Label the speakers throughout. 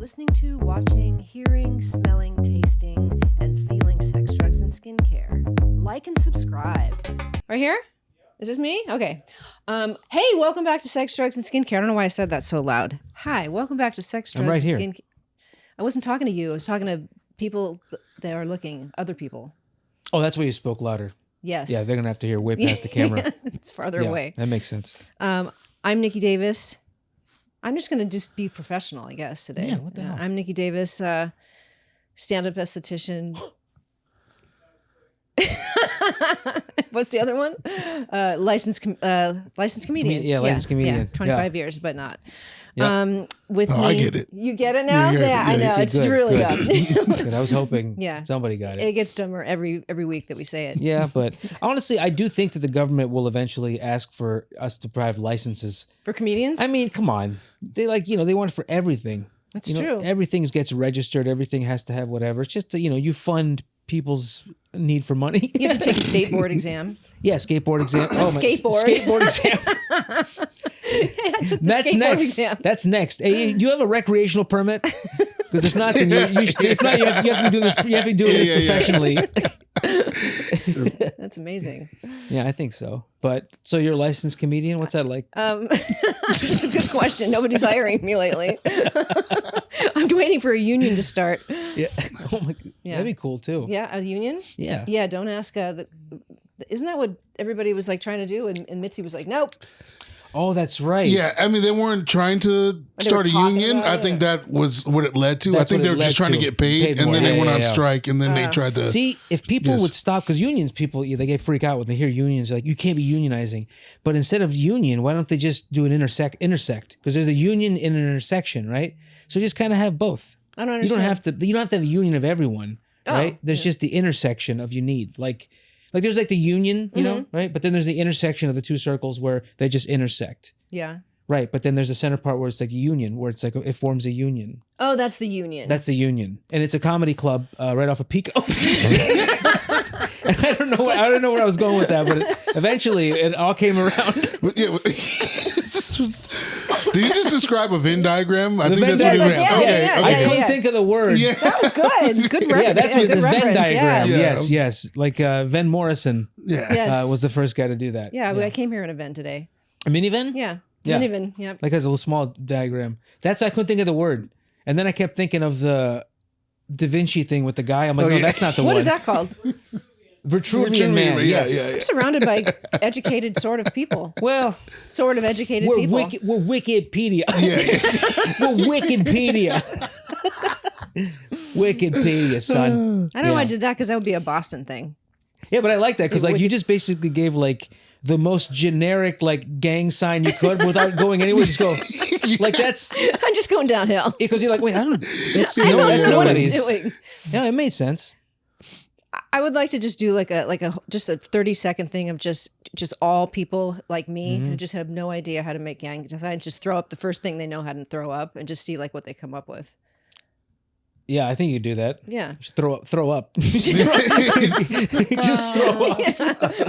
Speaker 1: listening to, watching, hearing, smelling, tasting, and feeling sex, drugs, and skincare. Like and subscribe. Right here? Is this me? Okay. Hey, welcome back to Sex, Drugs, and Skincare. I don't know why I said that so loud. Hi, welcome back to Sex, Drugs,
Speaker 2: right
Speaker 1: and
Speaker 2: here.
Speaker 1: Skincare. I wasn't talking to you. I was talking to people that are looking, other people.
Speaker 2: Oh, that's why you spoke louder.
Speaker 1: Yes.
Speaker 2: Yeah, they're going to have to hear way past the camera.
Speaker 1: It's farther away.
Speaker 2: That makes sense.
Speaker 1: I'm Nikki Davis. I'm just going to just be professional, I guess, today.
Speaker 2: Yeah, what the hell?
Speaker 1: I'm Nikki Davis, stand-up esthetician. What's the other one? Licensed comedian.
Speaker 2: Licensed comedian.
Speaker 1: 25 years, but not.
Speaker 2: Yep.
Speaker 1: With me.
Speaker 3: I get it.
Speaker 1: You get it now? Yeah, I know.
Speaker 2: see,
Speaker 1: It's
Speaker 2: good,
Speaker 1: really
Speaker 2: good.
Speaker 1: dumb.
Speaker 2: Good. I was hoping
Speaker 1: Yeah.
Speaker 2: somebody got it.
Speaker 1: It gets dumber every week that we say it.
Speaker 2: Yeah, but honestly, I do think that the government will eventually ask for us to provide licenses.
Speaker 1: For comedians?
Speaker 2: I mean, come on. They they want it for everything.
Speaker 1: That's true.
Speaker 2: Everything gets registered. Everything has to have whatever. It's just, you fund people's need for money.
Speaker 1: You have to take a state board exam.
Speaker 2: Yeah, skateboard exam.
Speaker 1: Skateboard
Speaker 2: exam. That's
Speaker 1: skateboard
Speaker 2: next.
Speaker 1: exam.
Speaker 2: That's next. Hey, do you have a recreational permit? Because if not, then you have to be doing this. You have to be doing this professionally.
Speaker 1: That's amazing.
Speaker 2: Yeah, I think so. But so you're a licensed comedian. What's that like?
Speaker 1: It's a good question. Nobody's hiring me lately. I'm waiting for a union to start.
Speaker 2: Yeah. Oh my.
Speaker 1: Yeah.
Speaker 2: That'd be cool too.
Speaker 1: Yeah, a union?
Speaker 2: Yeah.
Speaker 1: Yeah, don't ask. Isn't that what everybody was like trying to do? And Mitzi was like, nope.
Speaker 2: Oh, that's right.
Speaker 3: Yeah, I mean, they weren't trying to start a
Speaker 1: talking
Speaker 3: union.
Speaker 1: about
Speaker 3: I think that was what it led to.
Speaker 2: That's
Speaker 3: I think
Speaker 2: what
Speaker 3: they
Speaker 2: it
Speaker 3: were just
Speaker 2: led
Speaker 3: trying to
Speaker 2: to.
Speaker 3: get paid,
Speaker 2: Paid
Speaker 3: and
Speaker 2: more.
Speaker 3: then they went on
Speaker 2: Yeah.
Speaker 3: strike, and then they tried to.
Speaker 2: See, if people
Speaker 3: Yes.
Speaker 2: would stop, because unions, they get freak out when they hear unions. They're like, you can't be unionizing. But instead of union, why don't they just do an intersect? Because there's a union in an intersection, right? So just kind of have both.
Speaker 1: I don't
Speaker 2: You don't
Speaker 1: understand.
Speaker 2: have to have a union of everyone, right?
Speaker 1: Oh,
Speaker 2: There's just the intersection of you need. Like there's like the union, you know, right? But then there's the intersection of the two circles where they just intersect.
Speaker 1: Yeah.
Speaker 2: Right, but then there's a center part where it's like a union, where it's like it forms a union.
Speaker 1: Oh, that's the union.
Speaker 2: That's the union, and it's a comedy club right off of Pico. And I don't know where I was going with that, but eventually it all came around.
Speaker 3: Yeah. Did you just describe a Venn diagram? I think
Speaker 2: Venn
Speaker 3: that's what it was.
Speaker 2: diagram.
Speaker 3: Okay.
Speaker 1: yeah,
Speaker 3: okay.
Speaker 2: I couldn't think of the word.
Speaker 3: Yeah.
Speaker 1: That was good. Good reference.
Speaker 2: Yeah, that's what
Speaker 1: good
Speaker 2: the Venn
Speaker 1: reference.
Speaker 2: diagram.
Speaker 1: Yeah.
Speaker 2: Yes. Like Van Morrison
Speaker 3: Yeah.
Speaker 1: Yes.
Speaker 2: was the first guy to do that.
Speaker 1: Yeah, I came here in a van today.
Speaker 2: A minivan?
Speaker 1: Yeah.
Speaker 2: Yeah.
Speaker 1: Minivan. Yep.
Speaker 2: Like has a little small diagram. I couldn't think of the word. And then I kept thinking of the Da Vinci thing with the guy. I'm like, no,
Speaker 3: yeah.
Speaker 2: that's not the one.
Speaker 1: What is that called?
Speaker 2: Vitruvian Man.
Speaker 3: Yeah,
Speaker 2: Yes.
Speaker 3: yeah,
Speaker 1: I'm surrounded by educated sort of people.
Speaker 2: Well,
Speaker 1: Sort of educated
Speaker 2: we're
Speaker 1: people.
Speaker 2: we're Wikipedia. We're Wikipedia. Wikipedia, son.
Speaker 1: I don't know why I did that because that would be a Boston thing.
Speaker 2: Yeah, but I like that because like you just basically gave like the most generic like gang sign you could without going anywhere. Just go like that's
Speaker 1: I'm just going downhill.
Speaker 2: because you're like, wait, I don't. That's
Speaker 1: I know
Speaker 2: that's
Speaker 1: what I'm
Speaker 2: nobody's.
Speaker 1: doing.
Speaker 2: Yeah, it made sense.
Speaker 1: I would like to just do like a 30-second thing of just all people like me who just have no idea how to make gang signs, just throw up the first thing they know how to throw up and just see like what they come up with.
Speaker 2: Yeah, I think you could do that.
Speaker 1: Yeah.
Speaker 2: Just throw up. Just throw up.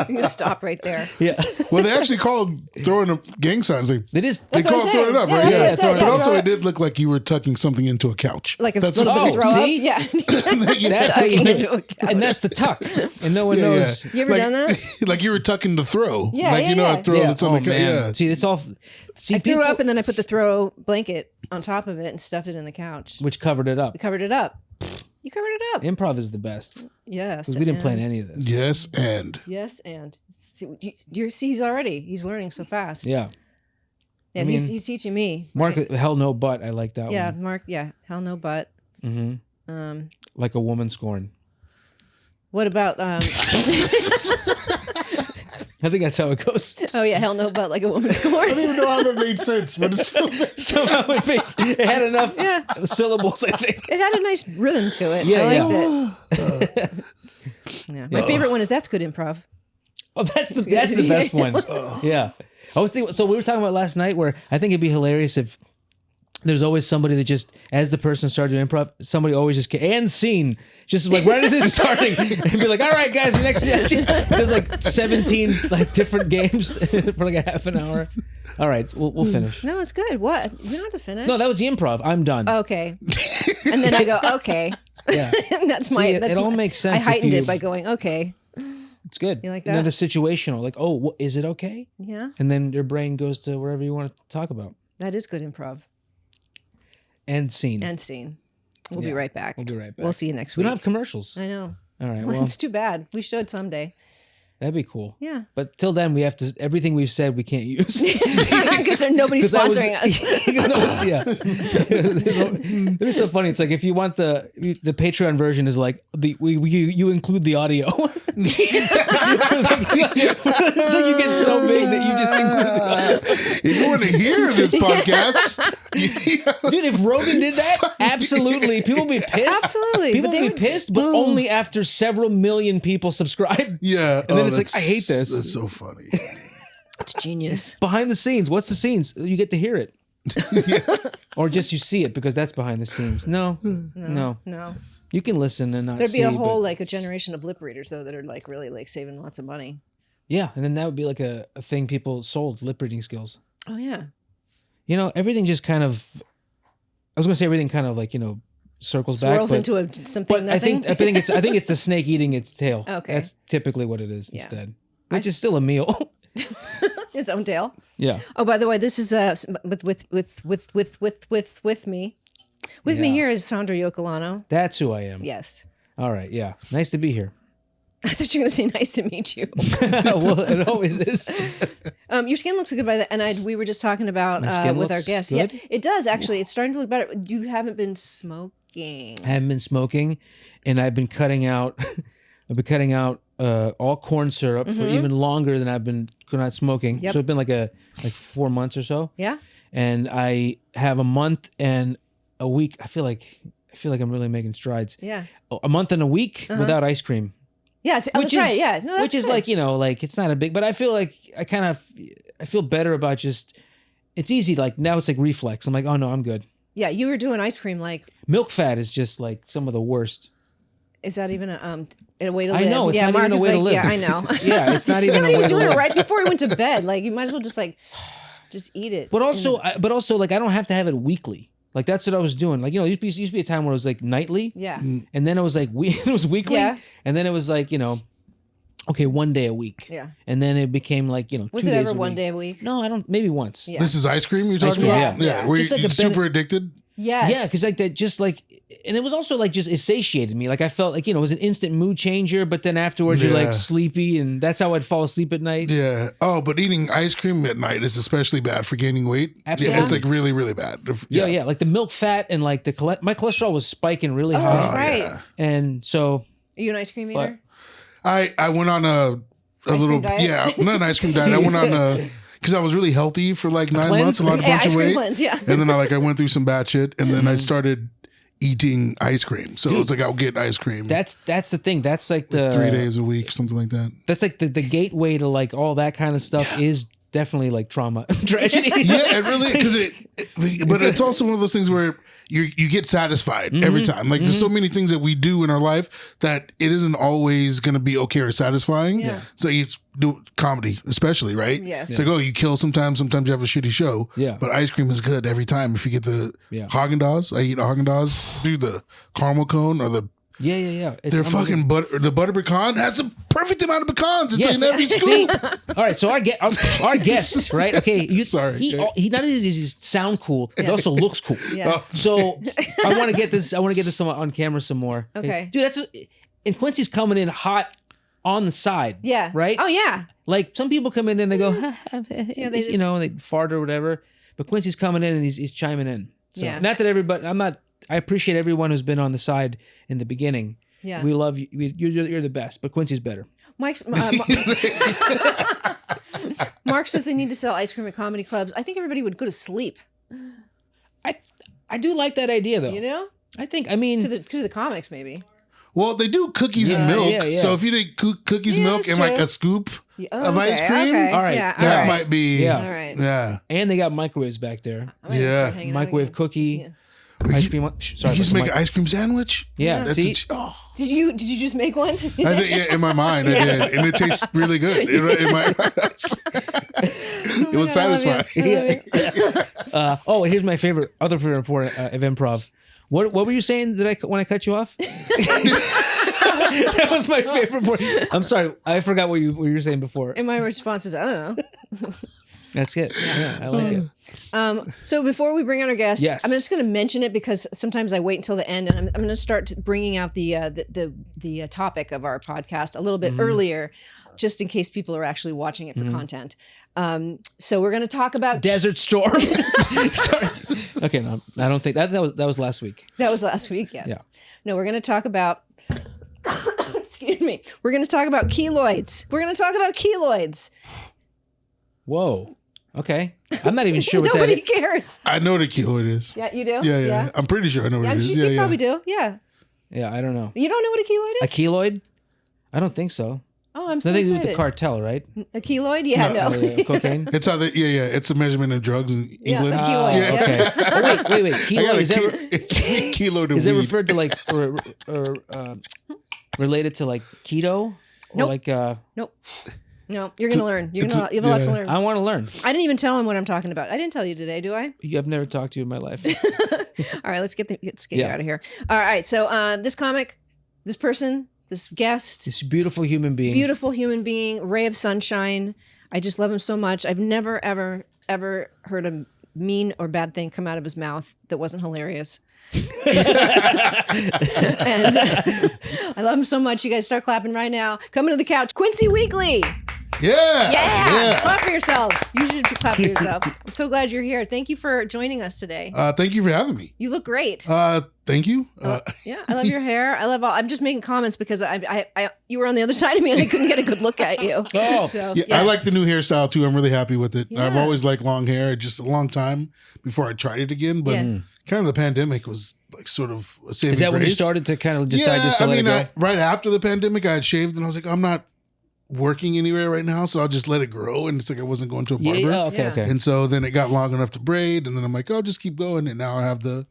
Speaker 1: You can stop right there.
Speaker 2: Yeah.
Speaker 3: Well, they actually called throwing up gang signs. Like,
Speaker 2: It is.
Speaker 3: they
Speaker 1: That's what
Speaker 3: called
Speaker 1: I'm
Speaker 3: throwing it
Speaker 1: saying.
Speaker 3: up,
Speaker 1: Yeah,
Speaker 3: right?
Speaker 1: that's what I
Speaker 3: Yeah.
Speaker 1: said.
Speaker 3: But
Speaker 1: Yeah,
Speaker 3: also,
Speaker 1: throw
Speaker 3: it
Speaker 1: it.
Speaker 3: did look like you were tucking something into a couch.
Speaker 1: Like a
Speaker 3: That's
Speaker 1: little
Speaker 3: what
Speaker 1: bit
Speaker 3: it
Speaker 1: of
Speaker 3: is.
Speaker 1: throw up.
Speaker 2: See?
Speaker 1: Yeah.
Speaker 2: That's how you
Speaker 1: Tucking
Speaker 2: do
Speaker 1: into a
Speaker 2: it.
Speaker 1: couch.
Speaker 2: And that's the tuck. And no one knows.
Speaker 1: You ever done that?
Speaker 3: Like you were tucking the throw.
Speaker 1: Yeah,
Speaker 3: like
Speaker 1: yeah,
Speaker 3: you know,
Speaker 1: yeah.
Speaker 3: a throw that's on the couch. Yeah.
Speaker 2: See, it's all. See,
Speaker 1: I threw
Speaker 2: people,
Speaker 1: up and then I put the throw blanket on top of it and stuffed it in the couch.
Speaker 2: which covered it up.
Speaker 1: We covered it up. You covered it up.
Speaker 2: Improv is the best
Speaker 1: Yes.
Speaker 2: because we didn't plan
Speaker 1: and-
Speaker 2: any of this.
Speaker 3: Yes, and
Speaker 1: Yes, and see, he's learning so fast.
Speaker 2: Yeah,
Speaker 1: Yeah,
Speaker 2: I mean,
Speaker 1: he's teaching me.
Speaker 2: Mark,
Speaker 1: right?
Speaker 2: hell no, but I like that
Speaker 1: Yeah,
Speaker 2: one.
Speaker 1: Mark. Yeah, hell no, but.
Speaker 2: Mm-hmm. Like a woman scorn.
Speaker 1: What about?
Speaker 2: I think that's how it goes.
Speaker 1: Oh yeah, hell no, but like a woman
Speaker 3: I
Speaker 1: scorn.
Speaker 3: don't even know how that made sense, but it's still
Speaker 2: Somehow it had enough
Speaker 1: Yeah.
Speaker 2: syllables. I think.
Speaker 1: It had a nice rhythm to it.
Speaker 2: Yeah,
Speaker 1: I liked it. Yeah, my favorite one is that's good improv.
Speaker 2: Oh, that's the best one. Yeah, I was thinking. So we were talking about last night where I think it'd be hilarious if there's always somebody that just, as the person started doing improv, somebody always just and scene, just like right as it's starting, and be like, "All right, guys, your next suggestion." There's like 17 like different games for like a half an hour. All right, we'll finish.
Speaker 1: No, it's good. What? You don't have to finish.
Speaker 2: No, that was the improv. I'm done.
Speaker 1: Okay. And then I go, okay.
Speaker 2: Yeah.
Speaker 1: And that's
Speaker 2: See,
Speaker 1: my.
Speaker 2: it
Speaker 1: That's
Speaker 2: all
Speaker 1: my-
Speaker 2: makes sense
Speaker 1: I
Speaker 2: if
Speaker 1: heightened
Speaker 2: you-
Speaker 1: it by going, okay.
Speaker 2: It's good.
Speaker 1: You like
Speaker 2: And then
Speaker 1: that?
Speaker 2: the situational, like, oh, is it okay?
Speaker 1: Yeah,
Speaker 2: And then your brain goes to wherever you want to talk about.
Speaker 1: that is good improv.
Speaker 2: And scene.
Speaker 1: And scene. We'll be
Speaker 2: Yeah,
Speaker 1: right back.
Speaker 2: we'll be right back.
Speaker 1: We'll see you next
Speaker 2: We
Speaker 1: week.
Speaker 2: don't have commercials.
Speaker 1: I know.
Speaker 2: All right.
Speaker 1: Well,
Speaker 2: Well,
Speaker 1: it's too bad. We should someday.
Speaker 2: that'd be cool.
Speaker 1: Yeah.
Speaker 2: But till then, we have to. Everything we've said, we can't use.
Speaker 1: Because nobody's
Speaker 2: 'Cause
Speaker 1: sponsoring us.
Speaker 2: Yeah. It was so funny. It's like if you want the Patreon version is like you include the audio. It's like you get so big that you just include the audio.
Speaker 3: If you want to hear this podcast,
Speaker 2: Dude, if Rogan did that, absolutely, people would be pissed.
Speaker 1: Absolutely,
Speaker 2: people
Speaker 1: but they
Speaker 2: would be
Speaker 1: would-
Speaker 2: pissed, but only after several million people subscribe.
Speaker 3: yeah.
Speaker 2: And then it's like,
Speaker 3: that's-
Speaker 2: I hate this.
Speaker 3: That's so funny.
Speaker 1: It's genius.
Speaker 2: Behind the scenes, what's the scenes? You get to hear it, or just you see it because that's behind the scenes. No, no,
Speaker 1: No.
Speaker 2: you can listen and not.
Speaker 1: There'd be
Speaker 2: see,
Speaker 1: a whole
Speaker 2: but-
Speaker 1: like a generation of lip readers though that are like really like saving lots of money.
Speaker 2: yeah, and then that would be like a thing people sold, lip reading skills.
Speaker 1: Oh yeah.
Speaker 2: You know, everything just kind of. I was gonna say everything kind of like circles back,
Speaker 1: Swirls
Speaker 2: but,
Speaker 1: into something
Speaker 2: but
Speaker 1: nothing.
Speaker 2: I think it's the snake eating its tail.
Speaker 1: Okay.
Speaker 2: That's typically what it is
Speaker 1: Yeah.
Speaker 2: instead, which is still a meal.
Speaker 1: His own tail.
Speaker 2: Yeah.
Speaker 1: Oh, by the way, this is with me. With me
Speaker 2: Yeah.
Speaker 1: here is Sandra Yocolano.
Speaker 2: That's who I am.
Speaker 1: Yes.
Speaker 2: All right. Yeah. Nice to be here.
Speaker 1: I thought you were gonna say nice to meet you.
Speaker 2: Well, it always is.
Speaker 1: Your skin looks good by the and we were just talking about
Speaker 2: My skin
Speaker 1: with our
Speaker 2: looks
Speaker 1: guest.
Speaker 2: good?
Speaker 1: Yeah, it does actually. It's starting to look better. You haven't been smoking.
Speaker 2: I haven't been smoking, and I've been cutting out. I've been cutting out all corn syrup for even longer than I've been not smoking.
Speaker 1: Yep.
Speaker 2: So it's been like 4 months or so.
Speaker 1: Yeah.
Speaker 2: And I have a month and a week. I feel like I'm really making strides.
Speaker 1: Yeah.
Speaker 2: A month and a week without ice cream.
Speaker 1: Yeah. That's right. Yeah. No, that's
Speaker 2: which is
Speaker 1: good.
Speaker 2: like it's not a big, but I feel like I feel better about just. It's easy. Like now it's like reflex. I'm like, oh no, I'm good.
Speaker 1: Yeah. You were doing ice cream like.
Speaker 2: Milk fat is just like some of the worst.
Speaker 1: Is that even a way to
Speaker 2: I
Speaker 1: live?
Speaker 2: know, it's
Speaker 1: yeah,
Speaker 2: not even
Speaker 1: Mark
Speaker 2: a
Speaker 1: is
Speaker 2: way to
Speaker 1: like,
Speaker 2: live.
Speaker 1: Yeah, I know.
Speaker 2: Yeah, it's not even
Speaker 1: But
Speaker 2: a
Speaker 1: he
Speaker 2: way
Speaker 1: was
Speaker 2: to
Speaker 1: doing
Speaker 2: live.
Speaker 1: it right before he went to bed. Like you might as well just eat it.
Speaker 2: But also, like I don't have to have it weekly. Like that's what I was doing. Like it used to be a time where it was like nightly.
Speaker 1: Yeah.
Speaker 2: And then it was like it was weekly.
Speaker 1: Yeah.
Speaker 2: And then it was like okay, 1 day a week.
Speaker 1: Yeah.
Speaker 2: And then it became like
Speaker 1: Was
Speaker 2: 2
Speaker 1: it
Speaker 2: days
Speaker 1: ever
Speaker 2: a
Speaker 1: one
Speaker 2: week.
Speaker 1: day a week?
Speaker 2: No, I don't. Maybe once.
Speaker 1: Yeah.
Speaker 3: This is ice cream you're talking
Speaker 2: cream,
Speaker 3: about?
Speaker 2: yeah.
Speaker 3: Were
Speaker 2: Just
Speaker 3: you
Speaker 2: like a
Speaker 3: super addicted?
Speaker 1: Yes.
Speaker 2: Yeah, because like that, just like, and it was also like just it satiated me. Like I felt like it was an instant mood changer, but then afterwards you're
Speaker 3: Yeah.
Speaker 2: like sleepy, and that's how I'd fall asleep at night.
Speaker 3: Yeah. Oh, but eating ice cream at night is especially bad for gaining weight.
Speaker 2: Absolutely.
Speaker 3: Yeah, it's like really, really bad.
Speaker 2: Yeah, like the milk fat and like my cholesterol was spiking really
Speaker 1: Oh,
Speaker 2: high,
Speaker 1: that's right.
Speaker 3: yeah.
Speaker 2: and so
Speaker 1: Are you an ice cream eater?
Speaker 3: I went on a
Speaker 1: cream
Speaker 3: little
Speaker 1: diet?
Speaker 3: not an ice cream diet. I went on because I was really healthy for like 9
Speaker 2: cleanse?
Speaker 3: months, a
Speaker 1: Yeah,
Speaker 3: bunch
Speaker 1: ice
Speaker 3: of
Speaker 1: cream
Speaker 3: weight,
Speaker 1: cleanse. Yeah.
Speaker 3: and then I went through some bad shit, and then I started eating ice cream. So it was like I'll get ice cream
Speaker 2: that's the thing. That's like the
Speaker 3: 3 days a week, something like that.
Speaker 2: That's like the gateway to like all that kind of stuff is definitely like trauma, tragedy.
Speaker 3: Yeah, it really because but it's also one of those things where you get satisfied every time. Like there's so many things that we do in our life that it isn't always going to be okay or satisfying.
Speaker 1: Yeah.
Speaker 3: So it's do comedy, especially, right?
Speaker 1: Yes.
Speaker 3: It's like, oh, you kill sometimes you have a shitty show.
Speaker 2: Yeah.
Speaker 3: But ice cream is good every time. If you get the Haagen-Dazs, I eat a Haagen-Dazs, do the caramel cone or the
Speaker 2: Yeah. It's
Speaker 3: their fucking the butter pecan has the perfect amount of pecans. It's
Speaker 2: Yes.
Speaker 3: in every
Speaker 2: See?
Speaker 3: scoop.
Speaker 2: All right, so our guest, right? Okay,
Speaker 3: Sorry.
Speaker 2: He not only does he sound cool, he also looks cool.
Speaker 1: Yeah.
Speaker 2: So I want to get this. on camera some more.
Speaker 1: Okay.
Speaker 2: Dude, and Quincy's coming in hot on the side.
Speaker 1: Yeah.
Speaker 2: Right.
Speaker 1: Oh yeah.
Speaker 2: Like some people come in and they go,
Speaker 1: they-
Speaker 2: they fart or whatever. But Quincy's coming in and he's chiming in. So
Speaker 1: Yeah.
Speaker 2: not that everybody. I appreciate everyone who's been on the side in the beginning.
Speaker 1: Yeah.
Speaker 2: We love you. You're the best, but Quincy's better.
Speaker 1: Mark says they need to sell ice cream at comedy clubs. I think everybody would go to sleep.
Speaker 2: I do like that idea though.
Speaker 1: You know,
Speaker 2: I mean,
Speaker 1: to the comics maybe.
Speaker 3: Well, they do cookies and milk.
Speaker 2: yeah.
Speaker 3: So if you did cookies,
Speaker 1: Yeah,
Speaker 3: milk,
Speaker 1: that's
Speaker 3: and like
Speaker 1: true.
Speaker 3: a scoop
Speaker 1: Yeah,
Speaker 3: of ice cream,
Speaker 1: Okay.
Speaker 2: All right.
Speaker 1: Yeah.
Speaker 2: That
Speaker 1: all
Speaker 3: that
Speaker 1: right.
Speaker 3: might be.
Speaker 2: Yeah.
Speaker 1: All right.
Speaker 3: Yeah.
Speaker 2: and they got microwaves back there.
Speaker 1: I might start
Speaker 3: Yeah.
Speaker 1: hanging out
Speaker 2: Microwave
Speaker 1: again.
Speaker 2: cookie.
Speaker 1: Yeah.
Speaker 2: ice cream. Sorry,
Speaker 3: You used to make
Speaker 2: my-
Speaker 3: an ice cream sandwich?
Speaker 2: Yeah,
Speaker 3: That's
Speaker 2: see,
Speaker 1: Did you just make one?
Speaker 3: I think, yeah, in my mind, I did. And it tastes really good. It was satisfying.
Speaker 2: Oh, and here's my other favorite part of improv. What were you saying when I cut you off? That was my favorite part. I'm sorry, I forgot what you were saying before.
Speaker 1: And my response is, I don't know.
Speaker 2: That's it. Yeah, I like it.
Speaker 1: So before we bring on our guest,
Speaker 2: Yes.
Speaker 1: I'm just going to mention it because sometimes I wait until the end, and I'm going to start bringing out the topic of our podcast a little bit earlier, just in case people are actually watching it for content. So we're going to talk about
Speaker 2: Desert Storm. Sorry. Okay, no, I don't think that was last week.
Speaker 1: That was last week. Yes.
Speaker 2: Yeah.
Speaker 1: No, we're going to talk about. Excuse me. We're going to talk about keloids.
Speaker 2: Whoa. Okay. I'm not even sure what that
Speaker 1: Nobody
Speaker 2: is.
Speaker 1: cares.
Speaker 3: I know what a keloid is.
Speaker 1: Yeah, you do.
Speaker 3: Yeah. I'm pretty sure I know what
Speaker 1: Yeah,
Speaker 3: it is.
Speaker 1: you probably do. Yeah.
Speaker 2: Yeah, I don't know.
Speaker 1: You don't know what a keloid
Speaker 2: A
Speaker 1: is?
Speaker 2: keloid? I don't think so.
Speaker 1: Oh, I'm so
Speaker 2: Nothing to do
Speaker 1: excited.
Speaker 2: with the cartel, right?
Speaker 1: A keloid? Yeah, no.
Speaker 2: Cocaine?
Speaker 3: It's how they, it's a measurement of drugs in
Speaker 1: Yeah,
Speaker 3: England.
Speaker 1: a keloid.
Speaker 2: Oh, okay. Oh, wait.
Speaker 3: I
Speaker 2: Keloid,
Speaker 3: got a
Speaker 2: is that,
Speaker 3: kilo to
Speaker 2: is that
Speaker 3: weed.
Speaker 2: referred to like, or related to like keto? Or
Speaker 1: Nope.
Speaker 2: like,
Speaker 1: Nope. No, you're gonna learn. You have a lot to learn.
Speaker 2: I want to learn.
Speaker 1: I didn't even tell him what I'm talking about. I didn't tell you today, do I?
Speaker 2: I've never talked to you in my life.
Speaker 1: All right, let's get you out of here. All right, so this comic, this person, this guest,
Speaker 2: This beautiful human being.
Speaker 1: beautiful human being, ray of sunshine. I just love him so much. I've never, ever, ever heard a mean or bad thing come out of his mouth that wasn't hilarious. And I love him so much. You guys start clapping right now. Coming to the couch, Quincy Weekly.
Speaker 3: Yeah.
Speaker 1: Clap for yourself. You should clap for yourself. I'm so glad you're here. Thank you for joining us today.
Speaker 3: Thank you for having me.
Speaker 1: You look great.
Speaker 3: Thank you.
Speaker 1: Yeah, I love your hair. I love all. I'm just making comments because you were on the other side of me and I couldn't get a good look at you.
Speaker 2: Oh.
Speaker 1: So,
Speaker 3: Yeah, I like the new hairstyle too. I'm really happy with it.
Speaker 1: Yeah.
Speaker 3: I've always liked long hair. Just a long time before I tried it again. But
Speaker 1: Yeah.
Speaker 3: kind of the pandemic was like sort of a saving
Speaker 2: Is that when you
Speaker 3: grace.
Speaker 2: started to kind of decide just to let it go?
Speaker 3: right after the pandemic, I had shaved and I was like, I'm not working anywhere right now, so I'll just let it grow. And it's like I wasn't going to a barber.
Speaker 2: Yeah, okay,
Speaker 1: Yeah.
Speaker 2: okay.
Speaker 3: And so then it got long enough to braid, and then I'm like, oh, just keep going. And now I have the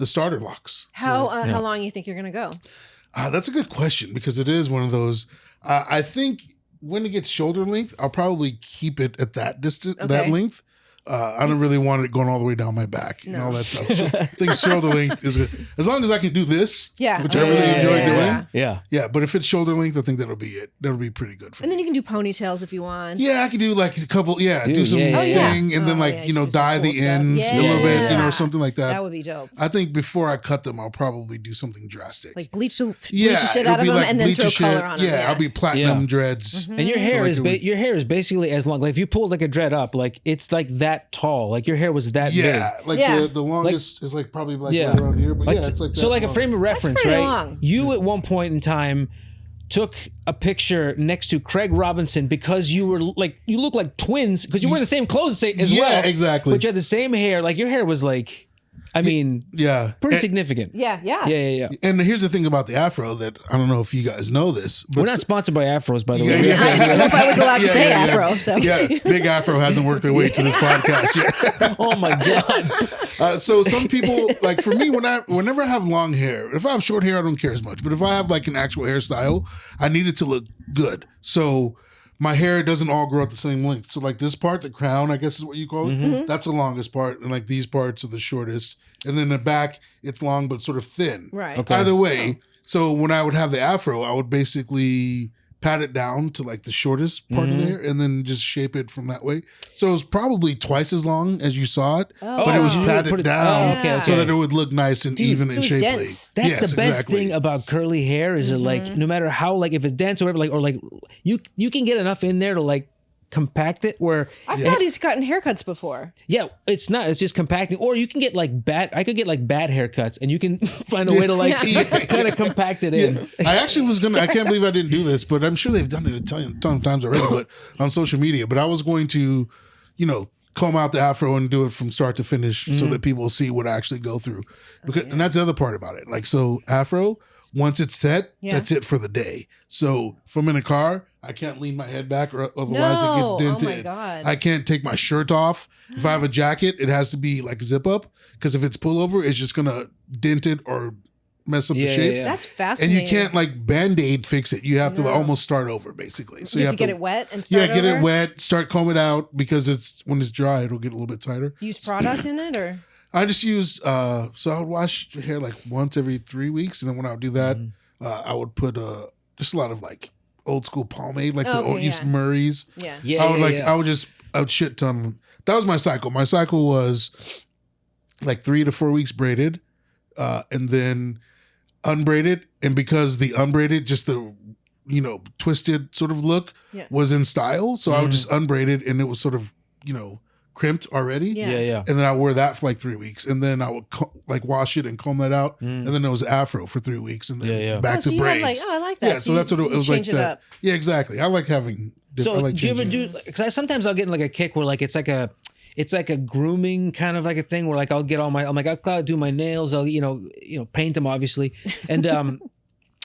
Speaker 3: starter locks.
Speaker 1: how
Speaker 3: So,
Speaker 1: how long you think you're gonna go?
Speaker 3: that's a good question because it is one of those. I think when it gets shoulder length, I'll probably keep it at that distance, that
Speaker 1: Okay.
Speaker 3: length. I don't really want it going all the way down my back and
Speaker 1: No.
Speaker 3: all that stuff. So I think shoulder length is good. As long as I can do this,
Speaker 1: Yeah.
Speaker 3: which I really enjoy doing.
Speaker 1: yeah.
Speaker 2: Yeah.
Speaker 3: Yeah, but if it's shoulder length, I think that'll be it. That'll be pretty good for
Speaker 1: And
Speaker 3: me.
Speaker 1: then you can do ponytails if you want.
Speaker 3: Yeah, I could do like a couple. Yeah,
Speaker 2: Dude,
Speaker 3: do some
Speaker 2: yeah, yeah,
Speaker 3: thing, and then
Speaker 1: Oh,
Speaker 3: like
Speaker 1: yeah, you do some
Speaker 3: dye
Speaker 1: cool
Speaker 3: the
Speaker 1: stuff.
Speaker 3: ends a little bit,
Speaker 1: Yeah.
Speaker 3: something like that.
Speaker 1: That would be dope.
Speaker 3: I think before I cut them, I'll probably do something drastic.
Speaker 1: Like bleach the shit
Speaker 3: it'll
Speaker 1: out of
Speaker 3: be
Speaker 1: them
Speaker 3: like
Speaker 1: and then
Speaker 3: bleach
Speaker 1: throw
Speaker 3: the shit.
Speaker 1: color on them.
Speaker 3: Yeah, I'll be platinum
Speaker 2: Yeah.
Speaker 3: dreads.
Speaker 1: Mm-hmm.
Speaker 2: And your hair
Speaker 3: like
Speaker 2: is
Speaker 3: a week.
Speaker 2: your hair is basically as long. Like if you pulled like a dread up, like it's like that tall. Like your hair was that
Speaker 3: Yeah,
Speaker 2: big.
Speaker 3: like
Speaker 1: Yeah.
Speaker 3: the longest is like probably like
Speaker 2: Yeah.
Speaker 3: right around here, but
Speaker 2: Like,
Speaker 3: yeah, it's like
Speaker 2: so
Speaker 3: that
Speaker 2: like a
Speaker 3: long.
Speaker 2: frame of reference,
Speaker 1: pretty
Speaker 2: right?
Speaker 1: long.
Speaker 2: You at one point in time took a picture next to Craig Robinson because you were like you look like twins because you wear the same clothes as
Speaker 3: Yeah,
Speaker 2: well.
Speaker 3: exactly.
Speaker 2: But you had the same hair. Like your hair was like, I mean,
Speaker 3: Yeah,
Speaker 2: pretty
Speaker 3: and,
Speaker 2: significant.
Speaker 1: Yeah.
Speaker 2: Yeah.
Speaker 3: and here's the thing about the afro that I don't know if you guys know this, but
Speaker 2: We're not sponsored by Afros, by the
Speaker 3: Yeah,
Speaker 2: way.
Speaker 3: yeah.
Speaker 1: I don't know if I was allowed to
Speaker 3: Yeah,
Speaker 1: say
Speaker 3: yeah, yeah.
Speaker 1: afro. So
Speaker 3: yeah, Big Afro hasn't worked their way to this podcast yet.
Speaker 2: Oh my god.
Speaker 3: So some people, like for me, whenever I have long hair, if I have short hair, I don't care as much. But if I have like an actual hairstyle, I need it to look good. So my hair doesn't all grow at the same length. So like this part, the crown, I guess is what you call it. That's the longest part, and like these parts are the shortest. And then the back, it's long but sort of thin.
Speaker 1: right.
Speaker 2: Okay.
Speaker 3: Either way, so when I would have the afro, I would basically pat it down to like the shortest part of there and then just shape it from that way. So it was probably twice as long as you saw it, but it was
Speaker 1: wow.
Speaker 3: patted
Speaker 2: Put it-
Speaker 3: down
Speaker 2: oh, okay,
Speaker 3: so
Speaker 2: okay.
Speaker 3: that it would look nice and even
Speaker 1: so
Speaker 3: and
Speaker 1: it's
Speaker 3: shapely.
Speaker 1: dense.
Speaker 2: That's
Speaker 3: Yes,
Speaker 2: the best
Speaker 3: exactly.
Speaker 2: thing about curly hair is that like no matter how like if it's dense or whatever like or like you can get enough in there to like compact it where
Speaker 1: I've thought he's gotten haircuts before.
Speaker 2: yeah it's just compacting or you can get like I could get like bad haircuts and you can find a way to like kind of compact it in.
Speaker 3: I actually was I can't believe I didn't do this, but I'm sure they've done it a ton of times already, but on social media. But I was going to, comb out the afro and do it from start to finish so that people see what I actually go through. Because, and that's the other part about it. Like, so afro, once it's set,
Speaker 1: Yeah.
Speaker 3: that's it for the day. So if I'm in a car, I can't lean my head back, or otherwise
Speaker 1: No.
Speaker 3: it gets dented.
Speaker 1: Oh my God.
Speaker 3: I can't take my shirt off. If I have a jacket, it has to be like zip up, because if it's pullover, it's just gonna dent it or mess up the shape.
Speaker 1: That's
Speaker 3: And
Speaker 1: fascinating.
Speaker 3: you can't like Band-Aid fix it. You have to almost start over, basically. So
Speaker 1: you have to get it wet and start
Speaker 3: get
Speaker 1: over?
Speaker 3: it wet, start comb it out, because it's when it's dry, it'll get a little bit tighter.
Speaker 1: Use product in it, or?
Speaker 3: I just used so I would wash hair like once every 3 weeks, and then when I would do that, I would put just a lot of like old school pomade, like the old used Murray's.
Speaker 1: Yeah.
Speaker 3: I would shit ton. That was my cycle. My cycle was like 3 to 4 weeks braided, and then unbraided. And because the unbraided, just the twisted sort of look was in style, so I would just unbraid it, and it was sort of crimped already.
Speaker 2: Yeah.
Speaker 3: And then I wore that for like 3 weeks, and then I would like wash it and comb that out, and then it was afro for 3 weeks, and then back to
Speaker 1: so you
Speaker 3: braids.
Speaker 1: Had like, I like that.
Speaker 3: Yeah, so that's what it was like.
Speaker 1: Change it up.
Speaker 3: Yeah, exactly. I like having.
Speaker 2: So
Speaker 3: I like
Speaker 2: do you ever
Speaker 3: changing.
Speaker 2: do? Because sometimes I'll get in like a kick where like it's like a grooming kind of like a thing where like I'll get all my I'll do my nails, I'll paint them obviously, and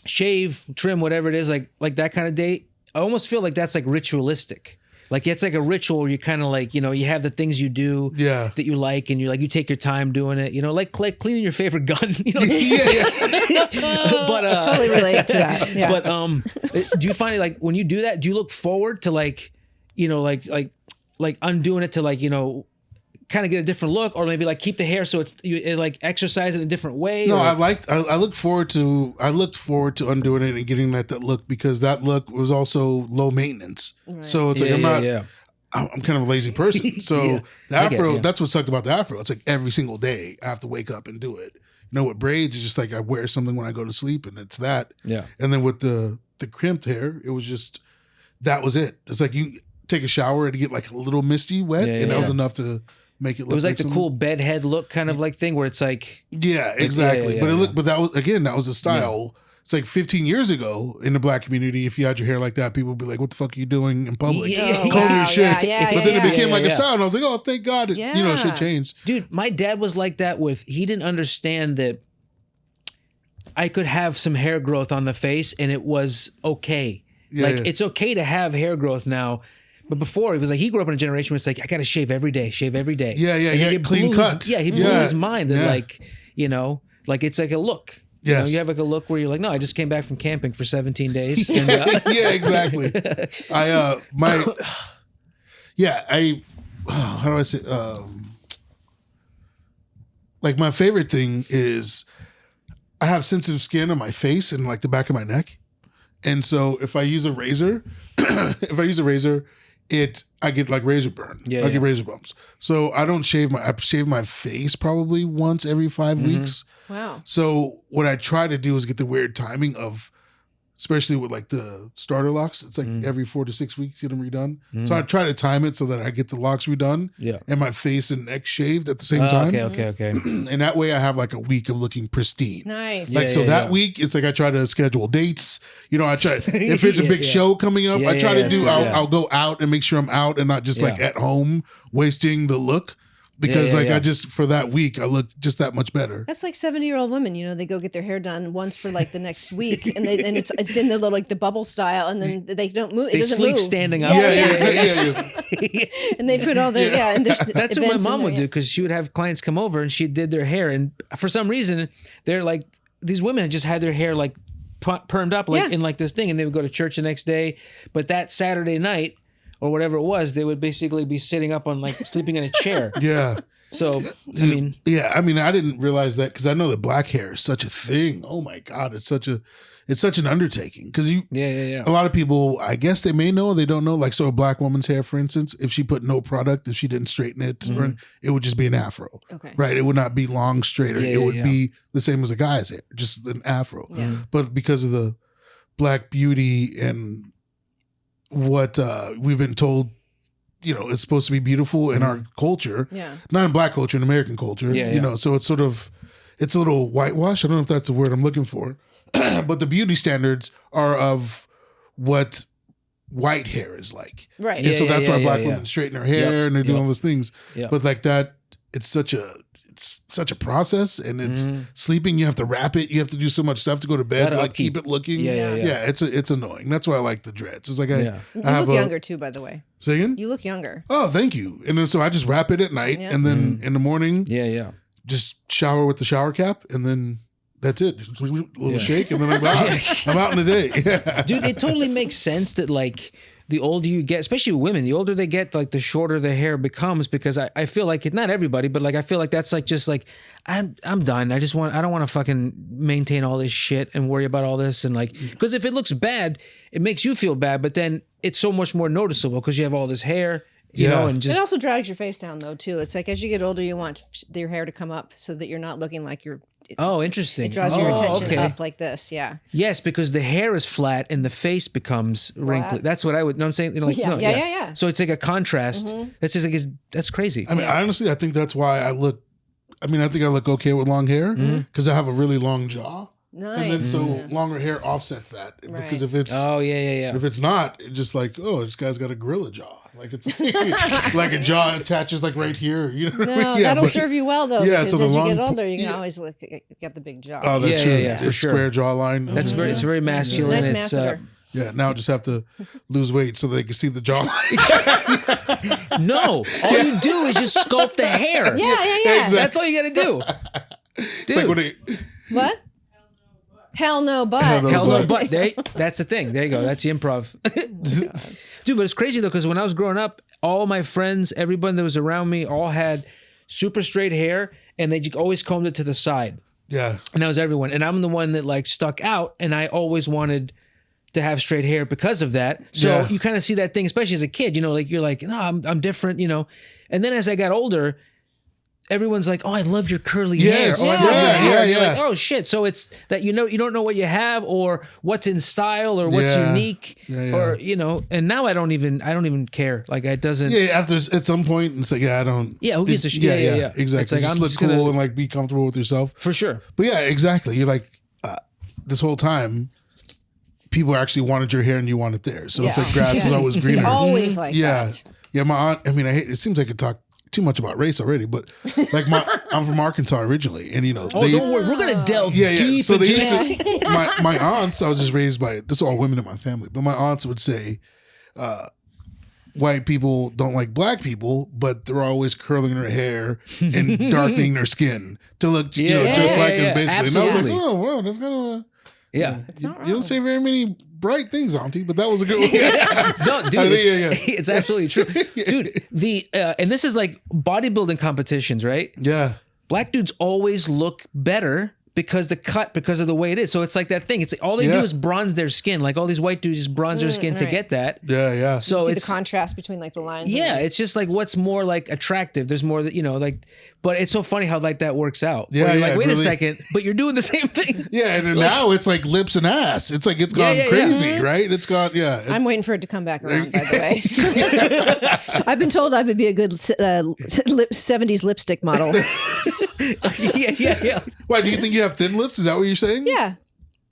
Speaker 2: shave, trim, whatever it is, like that kind of day. I almost feel like that's like ritualistic. Like it's like a ritual where you kind of like, you have the things you do that you like, and you take your time doing it, like cleaning your favorite gun. But
Speaker 1: I totally relate to that. Yeah.
Speaker 2: But do you find it like when you do that, do you look forward to like undoing it to like, kind of get a different look, or maybe like keep the hair so it like exercise in a different way?
Speaker 3: No,
Speaker 2: or?
Speaker 3: I looked forward to undoing it and getting that look, because that look was also low maintenance. Right. So it's like I'm kind of a lazy person. So the afro, that's what sucked about the afro. It's like every single day I have to wake up and do it. With braids, it's just like I wear something when I go to sleep, and it's that. Yeah. And then with the crimped hair, it was just, that was it. It's like you take a shower and get like a little misty wet, and that was enough to make it look.
Speaker 2: It was like the cool bedhead look kind of like thing where it's like,
Speaker 3: exactly. But that was the style. Yeah. It's like 15 years ago in the black community, if you had your hair like that, people would be like, "What the fuck are you doing in public? Comb your shit." But then it became like a style, and I was like, "Oh, thank God, shit changed."
Speaker 2: Dude, my dad was like that he didn't understand that I could have some hair growth on the face and it was okay. It's okay to have hair growth now. But before, it was like he grew up in a generation where it's like, I got to shave every day.
Speaker 3: Yeah, clean cut.
Speaker 2: He blew his mind that like it's like a look.
Speaker 3: Yes.
Speaker 2: You have like a look where you're like, no, I just came back from camping for 17 days. And,
Speaker 3: yeah, exactly. How do I say? Like my favorite thing is I have sensitive skin on my face and like the back of my neck. And so if I use a razor, I get like razor burn. I get razor bumps. So I don't shave I shave my face probably once every 5 weeks.
Speaker 1: Wow.
Speaker 3: So what I try to do is get the weird timing of, especially with like the starter locks, it's like every 4 to 6 weeks get them redone. So I try to time it so that I get the locks redone and my face and neck shaved at the same time.
Speaker 2: Okay.
Speaker 3: And that way I have like a week of looking pristine.
Speaker 1: Nice.
Speaker 3: That week, it's like I try to schedule dates. I try, if it's a big show coming up, I try to do, I'll go out and make sure I'm out and not just like at home wasting the look. Because I just, for that week, I look just that much better.
Speaker 1: That's like 70-year-old women, they go get their hair done once for like the next week, and it's in the little like the bubble style, and then they don't move. It doesn't
Speaker 2: sleep
Speaker 1: move.
Speaker 2: standing up.
Speaker 3: Yeah.
Speaker 1: And they put all the and there's
Speaker 2: that's what my mom would do, because she would have clients come over and she did their hair, and for some reason they're like, these women had just had their hair like permed up like in like this thing, and they would go to church the next day, but that Saturday night or whatever it was, they would basically be sitting up on like sleeping in a chair.
Speaker 3: Yeah.
Speaker 2: So, I
Speaker 3: didn't realize that, because I know that black hair is such a thing. Oh my God. It's such an undertaking, because a lot of people, I guess they may know, they don't know. Like, so a black woman's hair, for instance, if she put no product, if she didn't straighten it, it would just be an afro.
Speaker 1: Okay.
Speaker 3: Right. It would not be long, straight. It would be the same as a guy's hair, just an afro.
Speaker 1: Yeah.
Speaker 3: But because of the black beauty and what we've been told, it's supposed to be beautiful in our culture, not in black culture, in American culture, so it's it's a little whitewash. I don't know if that's the word I'm looking for, but the beauty standards are of what white hair is like.
Speaker 1: Right.
Speaker 3: And so that's why black women straighten their hair and they do all those things. But like that, it's such a it's such a process, and it's sleeping. You have to wrap it. You have to do so much stuff to go to bed to like keep it looking. Yeah. It's annoying. That's why I like the dreads. It's like I
Speaker 1: look younger too, by the way.
Speaker 3: Say again?
Speaker 1: You look younger.
Speaker 3: Oh, thank you. And then so I just wrap it at night, and then in the morning, just shower with the shower cap, and then that's it. Just a little shake, and then I'm out. I'm out in the day. Yeah.
Speaker 2: Dude, it totally makes sense that like the older you get, especially women, the older they get, like the shorter the hair becomes, because I feel like not everybody, but like I feel like that's like just like I'm done. I don't want to fucking maintain all this shit and worry about all this, and like, because if it looks bad, it makes you feel bad, but then it's so much more noticeable because you have all this hair. You know, and just,
Speaker 1: it also drags your face down though too. It's like as you get older, you want your hair to come up so that you're not looking like you're.
Speaker 2: Interesting.
Speaker 1: It draws your attention up like this. Yeah.
Speaker 2: Yes, because the hair is flat and the face becomes wrinkly. That's what I would. No, I'm saying. You know, like,
Speaker 1: yeah.
Speaker 2: So it's like a contrast. That's just like that's crazy.
Speaker 3: I mean, honestly, I think that's why I look. I mean, I think I look okay with long hair because I have a really long jaw.
Speaker 1: Nice.
Speaker 3: And then so longer hair offsets that because if it's if it's not, it's just like, oh, this guy's got a gorilla jaw. Like it's like a jaw attaches like right here. You know what I mean?
Speaker 1: That'll serve you well though.
Speaker 3: Yeah,
Speaker 1: because
Speaker 3: so
Speaker 1: as you get older, you can always get the big jaw.
Speaker 3: Oh, that's true.
Speaker 2: Yeah, for sure.
Speaker 3: Square jawline.
Speaker 2: That's it's very masculine.
Speaker 1: Nice
Speaker 2: it's
Speaker 1: masseter.
Speaker 3: Yeah, now I just have to lose weight so they can see the jawline.
Speaker 2: No, all you do is just sculpt the hair.
Speaker 1: Yeah.
Speaker 3: Exactly.
Speaker 2: That's all you got to do.
Speaker 3: It's like when
Speaker 1: What? Hell no, but.
Speaker 2: Hell no, but. That's the thing. There you go. That's the improv. Dude, but it's crazy though, because when I was growing up, all my friends, everybody that was around me, all had super straight hair, and they always combed it to the side.
Speaker 3: Yeah.
Speaker 2: And that was everyone. And I'm the one that like stuck out, and I always wanted to have straight hair because of that. So you kind of see that thing, especially as a kid, you know, like you're like, no, I'm different, you know. And then as I got older, everyone's like, oh, I love your curly hair. Oh, I love your hair. And you're like, oh shit. So it's that you don't know what you have or what's in style or what's unique or, you know, and now I don't even care. Like it doesn't.
Speaker 3: Yeah. After at some point it's like, I don't.
Speaker 2: Yeah. Who gives a shit? Yeah.
Speaker 3: Exactly.
Speaker 2: It's like,
Speaker 3: just look cool and like be comfortable with yourself.
Speaker 2: For sure.
Speaker 3: But yeah, exactly. You're like, this whole time, people actually wanted your hair and you wanted theirs. So it's like grass is always greener.
Speaker 1: It's always like that.
Speaker 3: Yeah. My aunt, I mean, it seems like I could talk too much about race already, but like I'm from Arkansas originally, and you know,
Speaker 2: don't worry, we're gonna delve deep.
Speaker 3: So they used to, my aunts, I was just raised by this is all women in my family, but my aunts would say, white people don't like black people, but they're always curling their hair and darkening their skin to look, just like us, basically.
Speaker 2: Absolutely.
Speaker 3: And I was like, oh, wow, that's kind of you don't say very many bright things, Auntie, but that was a good one.
Speaker 2: No, dude, it's absolutely true. Dude, and this is like bodybuilding competitions, right?
Speaker 3: Yeah.
Speaker 2: Black dudes always look better because of the way it is. So it's like that thing. It's like all they do is bronze their skin. Like all these white dudes just bronze their skin to get that.
Speaker 3: Yeah.
Speaker 2: So
Speaker 1: you see
Speaker 2: it's
Speaker 1: the contrast between like the lines.
Speaker 2: Yeah, it's just like what's more like attractive. There's more that, you know, like, but it's so funny how like that works out.
Speaker 3: Yeah,
Speaker 2: where you're like, wait
Speaker 3: really,
Speaker 2: a second, but you're doing the same thing.
Speaker 3: Yeah, and then now it's like lips and ass. It's like it's gone crazy, right? It's gone.
Speaker 1: I'm waiting for it to come back around. By the way, I've been told I would be a good 70s lipstick model.
Speaker 2: Yeah.
Speaker 3: Why do you think you have thin lips? Is that what you're saying?
Speaker 1: Yeah.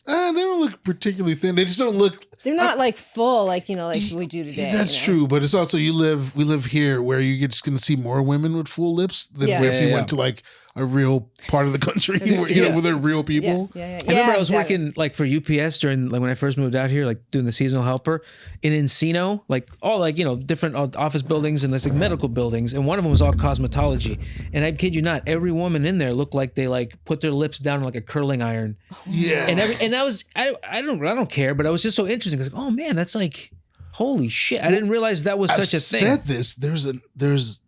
Speaker 3: They don't look particularly thin. They just don't look.
Speaker 1: They're not like full, like like we do today.
Speaker 3: That's true, but it's also we live here where you're just going to see more women with full lips than if you went to like a real part of the country where where they're real people.
Speaker 1: Yeah.
Speaker 2: I remember I was working like for UPS during like when I first moved out here, like doing the seasonal helper in Encino, like all like different office buildings and there's like medical buildings, and one of them was all cosmetology. And I kid you not, every woman in there looked like they like put their lips down in like a curling iron.
Speaker 3: Yeah.
Speaker 2: And I don't care, but I was just so interesting because oh man, that's like holy shit! I didn't realize that was such a thing.
Speaker 3: Said this. There's.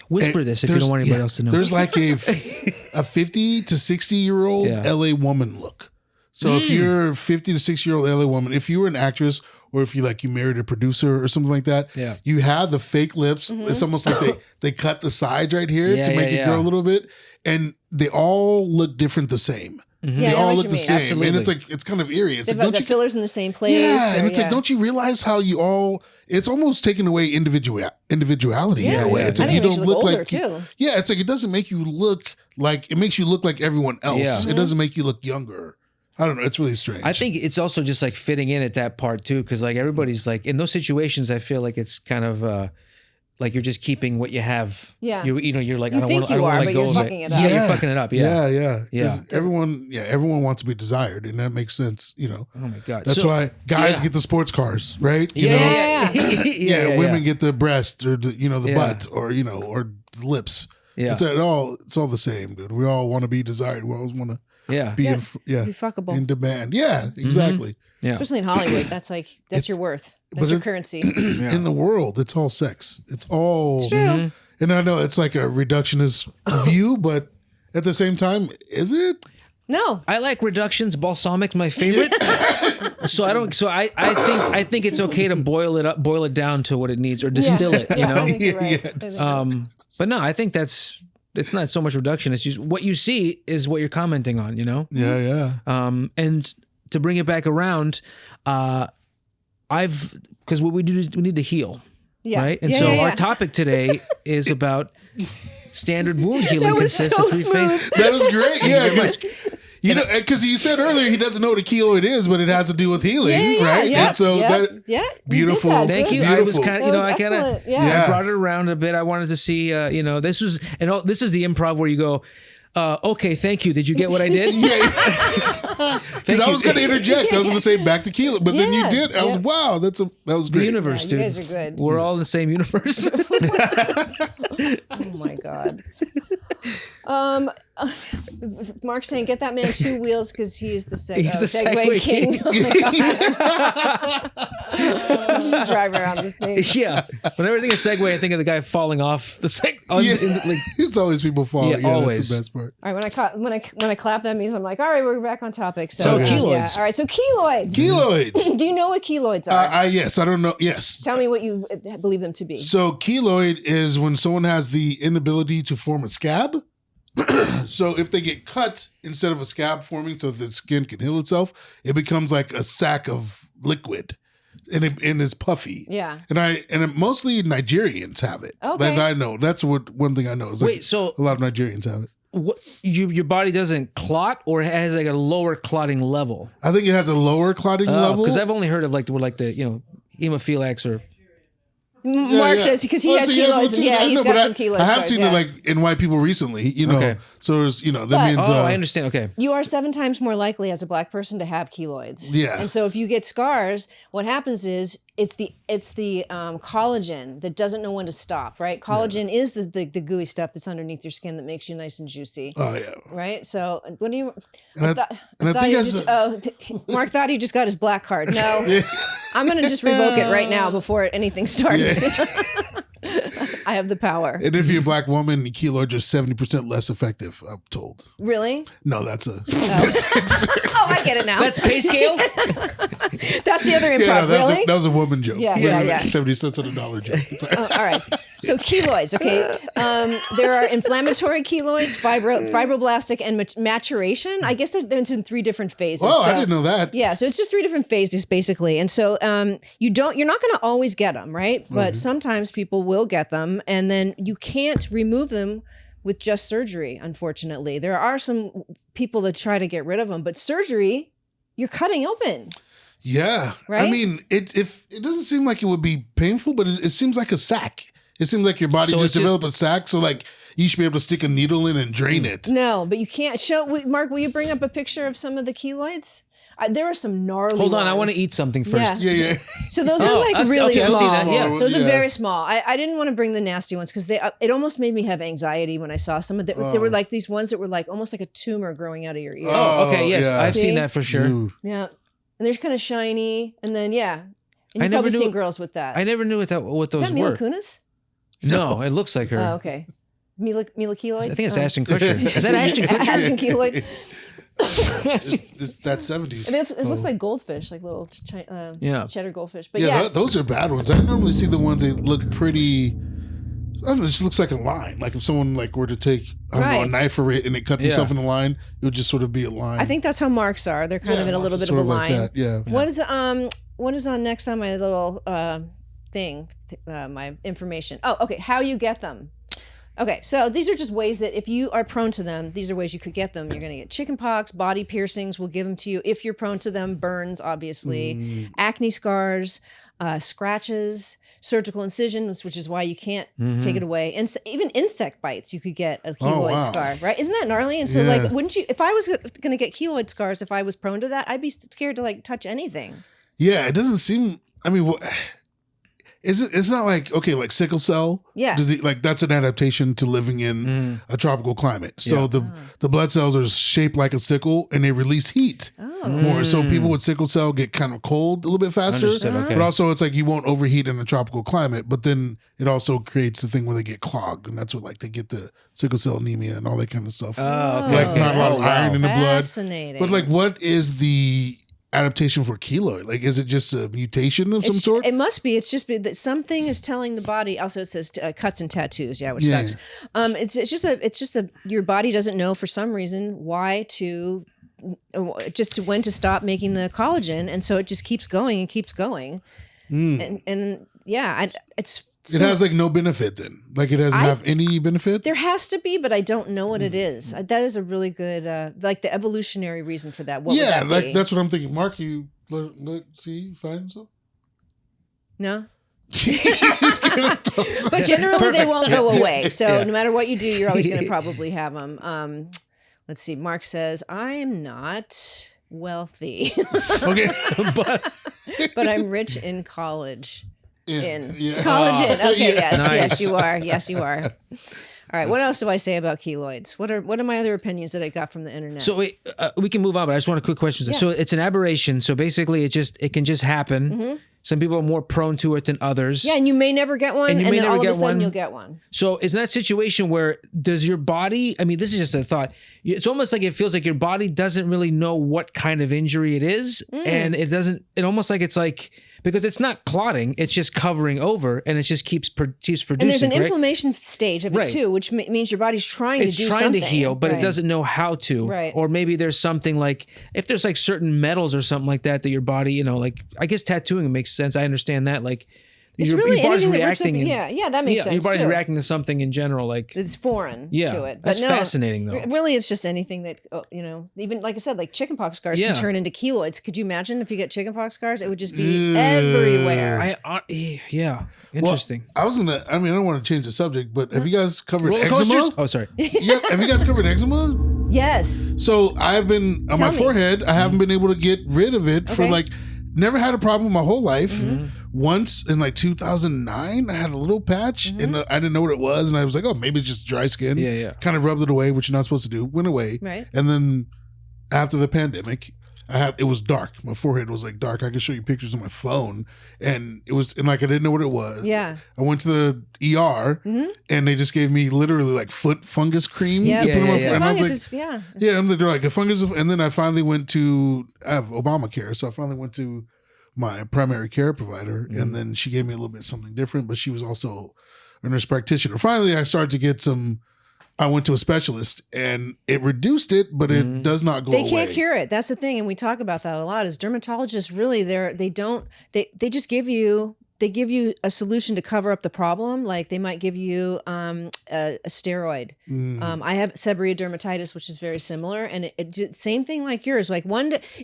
Speaker 2: Whisper this if you don't want anybody else to know.
Speaker 3: There's like a 50 to 60 year old LA woman look. So if you're a 50 to 60 year old LA woman, if you were an actress or if you married a producer or something like that, you have the fake lips. Mm-hmm. It's almost like they cut the sides right here to make it grow a little bit, and they all look different the same.
Speaker 1: Mm-hmm.
Speaker 3: They all look the same,
Speaker 2: Absolutely.
Speaker 3: and it's kind of eerie. It's
Speaker 1: the fillers in the same place.
Speaker 3: Yeah, and it's like, don't you realize how you all? It's almost taking away individuality in a way. It's like
Speaker 1: you don't look older too.
Speaker 3: Yeah, it's like it doesn't make you look like it makes you look like everyone else. Yeah. It doesn't make you look younger. I don't know. It's really strange.
Speaker 2: I think it's also just like fitting in at that part too, because like everybody's like in those situations. I feel like it's kind of like you're just keeping what you have.
Speaker 1: Yeah.
Speaker 2: You're like,
Speaker 1: You
Speaker 2: I don't
Speaker 1: think
Speaker 2: want to
Speaker 1: you are,
Speaker 2: let
Speaker 1: but
Speaker 2: go
Speaker 1: you're
Speaker 2: of
Speaker 1: fucking
Speaker 2: it.
Speaker 1: it up.
Speaker 2: Yeah, you're fucking it up. Yeah.
Speaker 3: Yeah. 'Cause
Speaker 2: Yeah.
Speaker 3: everyone wants to be desired, and that makes sense.
Speaker 2: Oh my God.
Speaker 3: That's why guys get the sports cars, right? You know?
Speaker 1: Yeah.
Speaker 3: Women get the breast or the butt or or the lips.
Speaker 2: Yeah.
Speaker 3: It's all the same, dude. We all want to be desired. We always want to be
Speaker 1: Be fuckable.
Speaker 3: in demand. Yeah, exactly.
Speaker 2: Yeah.
Speaker 1: Especially in Hollywood, that's your worth. That's your currency.
Speaker 3: In the world, it's all sex. It's all.
Speaker 1: It's true.
Speaker 3: And I know it's like a reductionist view, but at the same time, is it?
Speaker 1: No.
Speaker 2: I like reductions. Balsamic's my favorite. So I think it's okay to boil it down to what it needs, or distill it. You know.
Speaker 1: I think you're right.
Speaker 2: But no, I think it's not so much reduction. It's just what you see is what you're commenting on. You know.
Speaker 3: Yeah.
Speaker 2: And to bring it back around, because what we do is we need to heal.
Speaker 1: Yeah.
Speaker 2: Right. And our topic today is about standard wound healing.
Speaker 1: That was
Speaker 2: consists
Speaker 1: so
Speaker 2: of 3 phases.
Speaker 3: That was great. Yeah. Because you said earlier he doesn't know what a keloid is, but it has to do with healing, right?
Speaker 1: Yeah,
Speaker 3: And so beautiful.
Speaker 1: You did that.
Speaker 2: Thank you.
Speaker 3: Beautiful.
Speaker 2: I was kind of, I kind of,
Speaker 1: excellent. Yeah.
Speaker 2: I brought it around a bit. I wanted to see, this is the improv where you go, okay, thank you. Did you get what I did?
Speaker 3: Yeah. Because I was going to interject. I was going to say back to keloid, but then you did. I was wow. That was great.
Speaker 2: The universe, dude.
Speaker 1: You guys are good.
Speaker 2: We're all in the same universe.
Speaker 1: Oh my God. Mark's saying, get that man 2 wheels because he's the Segway king. Just drive around the thing.
Speaker 2: Yeah. Whenever I think of Segway, I think of the guy falling off the Segway.
Speaker 3: It's always people falling. Yeah,
Speaker 2: always.
Speaker 3: That's the best part.
Speaker 1: All right, when I clap, that means I'm like, all right, we're back on topic.
Speaker 2: So
Speaker 1: yeah.
Speaker 2: keloids.
Speaker 1: All right, so keloids.
Speaker 3: Keloids.
Speaker 1: Do you know what keloids are?
Speaker 3: Yes, I don't know. Yes.
Speaker 1: Tell me what you believe them to be.
Speaker 3: So keloid is when someone has the inability to form a scab. So if they get cut instead of a scab forming so the skin can heal itself, it becomes like a sack of liquid and it's puffy.
Speaker 1: Yeah.
Speaker 3: And mostly Nigerians have it.
Speaker 1: Okay.
Speaker 3: Like I know. That's one thing I know. Is
Speaker 2: Wait, so
Speaker 3: a lot of Nigerians have it.
Speaker 2: What, your body doesn't clot, or it has like a lower clotting level?
Speaker 3: I think it has a lower clotting level.
Speaker 2: Because I've only heard of the hemophiliacs or.
Speaker 1: Mark says because he has keloids. He's got some keloids.
Speaker 3: I have seen it like in white people recently,
Speaker 2: Okay.
Speaker 3: So there's, that means.
Speaker 2: I understand. Okay.
Speaker 1: You are 7 times more likely as a black person to have keloids.
Speaker 3: Yeah.
Speaker 1: And so if you get scars, what happens is it's the collagen that doesn't know when to stop, right? Collagen is the gooey stuff that's underneath your skin that makes you nice and juicy.
Speaker 3: Oh yeah.
Speaker 1: Right. So what do you? Mark thought he just got his black card. No, I'm going to just revoke it right now before anything starts. Yeah. I have the power.
Speaker 3: And if you're a black woman, keloid is 70% less effective, I'm told.
Speaker 1: Really?
Speaker 3: No, that's a.
Speaker 1: Oh, I get it now.
Speaker 2: That's pay scale?
Speaker 1: That's the other improv,
Speaker 3: that was a woman joke.
Speaker 1: Yeah.
Speaker 3: 70 cents on a dollar joke.
Speaker 1: All right. So keloids, okay. There are inflammatory keloids, fibroblastic, and maturation. I guess it's in 3 different phases.
Speaker 3: Oh, I didn't know that.
Speaker 1: Yeah, so it's just 3 different phases, basically. And so you're not going to always get them, right? But sometimes people will get them, and then you can't remove them with just surgery, unfortunately. There are some people that try to get rid of them, but surgery, you're cutting open.
Speaker 3: Yeah.
Speaker 1: Right?
Speaker 3: I mean, it doesn't seem like it would be painful, but it seems like a sack. It seems like your body just developed a sack, so like you should be able to stick a needle in and drain it.
Speaker 1: No, but you can't. Mark, will you bring up a picture of some of the keloids? There are some gnarly
Speaker 2: Hold on,
Speaker 1: ones.
Speaker 2: I want to eat something first.
Speaker 3: Yeah.
Speaker 1: So those are like really
Speaker 2: I've
Speaker 1: small.
Speaker 2: seen that, yeah.
Speaker 1: Those are very small. I didn't want to bring the nasty ones because it almost made me have anxiety when I saw some of them. There were like these ones that were like almost like a tumor growing out of your ear.
Speaker 2: Oh, okay, yes,
Speaker 3: yeah.
Speaker 2: I've seen that for sure.
Speaker 3: Ooh.
Speaker 1: Yeah, and they're kind of shiny, and then and you've
Speaker 2: never
Speaker 1: probably
Speaker 2: knew
Speaker 1: seen
Speaker 2: it-
Speaker 1: girls with that.
Speaker 2: I never knew what those
Speaker 1: Is that Mila
Speaker 2: were.
Speaker 1: Kunis?
Speaker 2: No, it looks like her.
Speaker 1: Oh, okay. Mila Keloid?
Speaker 2: I think it's Ashton Kutcher. Is that Ashton Kutcher?
Speaker 1: Ashton Keloid.
Speaker 3: That's 70s.
Speaker 1: And it looks like goldfish, like little cheddar goldfish. But
Speaker 3: those are bad ones. I normally see the ones that look pretty. I don't know. It just looks like a line. Like if someone were to take a knife for it and it cut themselves in a line, it would just sort of be a line.
Speaker 1: I think that's how marks are. They're kind of in a little bit of a line.
Speaker 3: Like that. Yeah.
Speaker 1: What is on next on my little thing? My information. Oh, okay. How you get them? Okay, so these are just ways that if you are prone to them, these are ways you could get them. You're going to get chickenpox, body piercings. We'll give them to you if you're prone to them. Burns, obviously, acne scars. scratches, surgical incisions, which is why you can't
Speaker 2: Mm-hmm.
Speaker 1: take it away. And even insect bites, you could get a keloid
Speaker 3: wow.
Speaker 1: scar, right? Isn't that gnarly? And so
Speaker 3: Yeah.
Speaker 1: like, wouldn't you, if I was going to get keloid scars, if I was prone to that, I'd be scared to like touch anything.
Speaker 3: Yeah, it doesn't seem. I mean, is it? It's not like okay, like sickle cell.
Speaker 1: Yeah.
Speaker 3: Does it like that's an adaptation to living in a tropical climate? So
Speaker 2: Yeah.
Speaker 3: the blood cells are shaped like a sickle and they release heat
Speaker 1: Oh.
Speaker 3: more. So people with sickle cell get kind of cold a little bit faster.
Speaker 2: Understood, okay.
Speaker 3: But also, it's like you won't overheat in a tropical climate. But then it also creates the thing where they get clogged, and that's what like they get the sickle cell anemia and all that kind of stuff.
Speaker 2: Oh, okay.
Speaker 3: Like not a lot of iron in the blood.
Speaker 1: Fascinating.
Speaker 3: But like, what is the adaptation for keloid? Like, is it just a mutation of some sort?
Speaker 1: It must be. It's just that something is telling the body. Also, it says cuts and tattoos. Yeah, which
Speaker 3: Yeah.
Speaker 1: sucks. It's just a your body doesn't know for some reason why to when to stop making the collagen, and so it just keeps going and keeps going. And yeah, it's.
Speaker 3: It has like no benefit then. Like it doesn't have any benefit.
Speaker 1: There has to be, but I don't know what it is. That is a really good, like the evolutionary reason for that. What would
Speaker 3: Yeah,
Speaker 1: that
Speaker 3: like
Speaker 1: be?
Speaker 3: that's what I'm thinking. Mark, you see, find some.
Speaker 1: No?
Speaker 3: He's gonna throw some-
Speaker 1: But generally they won't go away. So
Speaker 2: Yeah.
Speaker 1: no matter what you do, you're always going to probably have them. Let's see. Mark says, I'm not wealthy,
Speaker 3: Okay,
Speaker 1: but I'm rich in college.
Speaker 3: yeah.
Speaker 1: Collagen. Okay,
Speaker 3: Yeah.
Speaker 1: yes,
Speaker 2: Nice.
Speaker 1: yes, you are. Yes, you are. All right. What else do I say about keloids? What are my other opinions that I got from the internet?
Speaker 2: So wait, we can move on, but I just want a quick question.
Speaker 1: Yeah.
Speaker 2: So it's an aberration. So basically, it can just happen. Some people are more prone to it than others.
Speaker 1: yeah, and you may never get one,
Speaker 2: And
Speaker 1: and,
Speaker 2: you may
Speaker 1: then
Speaker 2: never
Speaker 1: all of a
Speaker 2: get
Speaker 1: sudden
Speaker 2: one.
Speaker 1: you'll get one.
Speaker 2: So is that situation where does your body? I mean, this is just a thought. It's almost like it feels like your body doesn't really know what kind of injury it is, and it doesn't. It almost like it's like. Because it's not clotting, it's just covering over, and it just keeps producing.
Speaker 1: And there's an
Speaker 2: correct?
Speaker 1: inflammation stage of it
Speaker 2: Right.
Speaker 1: too, which means your body's trying
Speaker 2: It's
Speaker 1: to do
Speaker 2: trying
Speaker 1: something.
Speaker 2: to heal, but
Speaker 1: Right.
Speaker 2: it doesn't know how to.
Speaker 1: Right.
Speaker 2: Or maybe there's something like if there's like certain metals or something like that your body, like I guess tattooing makes sense. I understand that. Like
Speaker 1: It's
Speaker 2: your,
Speaker 1: really
Speaker 2: your body's
Speaker 1: anything that rips up-
Speaker 2: reacting.
Speaker 1: yeah, that makes sense
Speaker 2: Your body's
Speaker 1: too.
Speaker 2: reacting to something in general. Like
Speaker 1: It's foreign
Speaker 2: yeah,
Speaker 1: to it. But
Speaker 2: that's
Speaker 1: no,
Speaker 2: fascinating though.
Speaker 1: Really, it's just anything that, even like I said, like chickenpox scars
Speaker 2: Yeah.
Speaker 1: can turn into keloids. Could you imagine if you get chickenpox scars? It would just be everywhere.
Speaker 2: Yeah, interesting.
Speaker 3: I was gonna. I mean, I don't want to change the subject, but have you guys covered
Speaker 2: Roller
Speaker 3: eczema?
Speaker 2: coasters? Oh, sorry.
Speaker 3: Have you guys covered eczema?
Speaker 1: Yes.
Speaker 3: So I've been on my
Speaker 1: me.
Speaker 3: forehead. I haven't been able to get rid of it for
Speaker 1: Okay.
Speaker 3: like. Never had a problem my whole life.
Speaker 1: Mm-hmm.
Speaker 3: Once in like 2009, I had a little patch and I didn't know what it was. And I was like, oh, maybe it's just dry skin.
Speaker 2: Yeah.
Speaker 3: Kind of rubbed it away, which you're not supposed to do. Went away.
Speaker 1: Right.
Speaker 3: And then after the pandemic, it was dark. My forehead was like dark. I could show you pictures on my phone. And like I didn't know what it was.
Speaker 1: Yeah.
Speaker 3: I went to the ER and they just gave me literally like foot fungus cream
Speaker 1: Yeah.
Speaker 3: to put on my
Speaker 2: yeah.
Speaker 3: foot. And I was like,
Speaker 1: Fungus is- yeah.
Speaker 3: yeah, they're like a fungus. And then I finally went to, I have Obamacare. So I finally went to my primary care provider. And then she gave me a little bit something different, but she was also a nurse practitioner. Finally, I started to get I went to a specialist and it reduced it, but it does not go away.
Speaker 1: They can't cure it. That's the thing, and we talk about that a lot. Is dermatologists really they just give you a solution to cover up the problem. Like they might give you a steroid. I have seborrheic dermatitis, which is very similar, and it same thing like yours. Like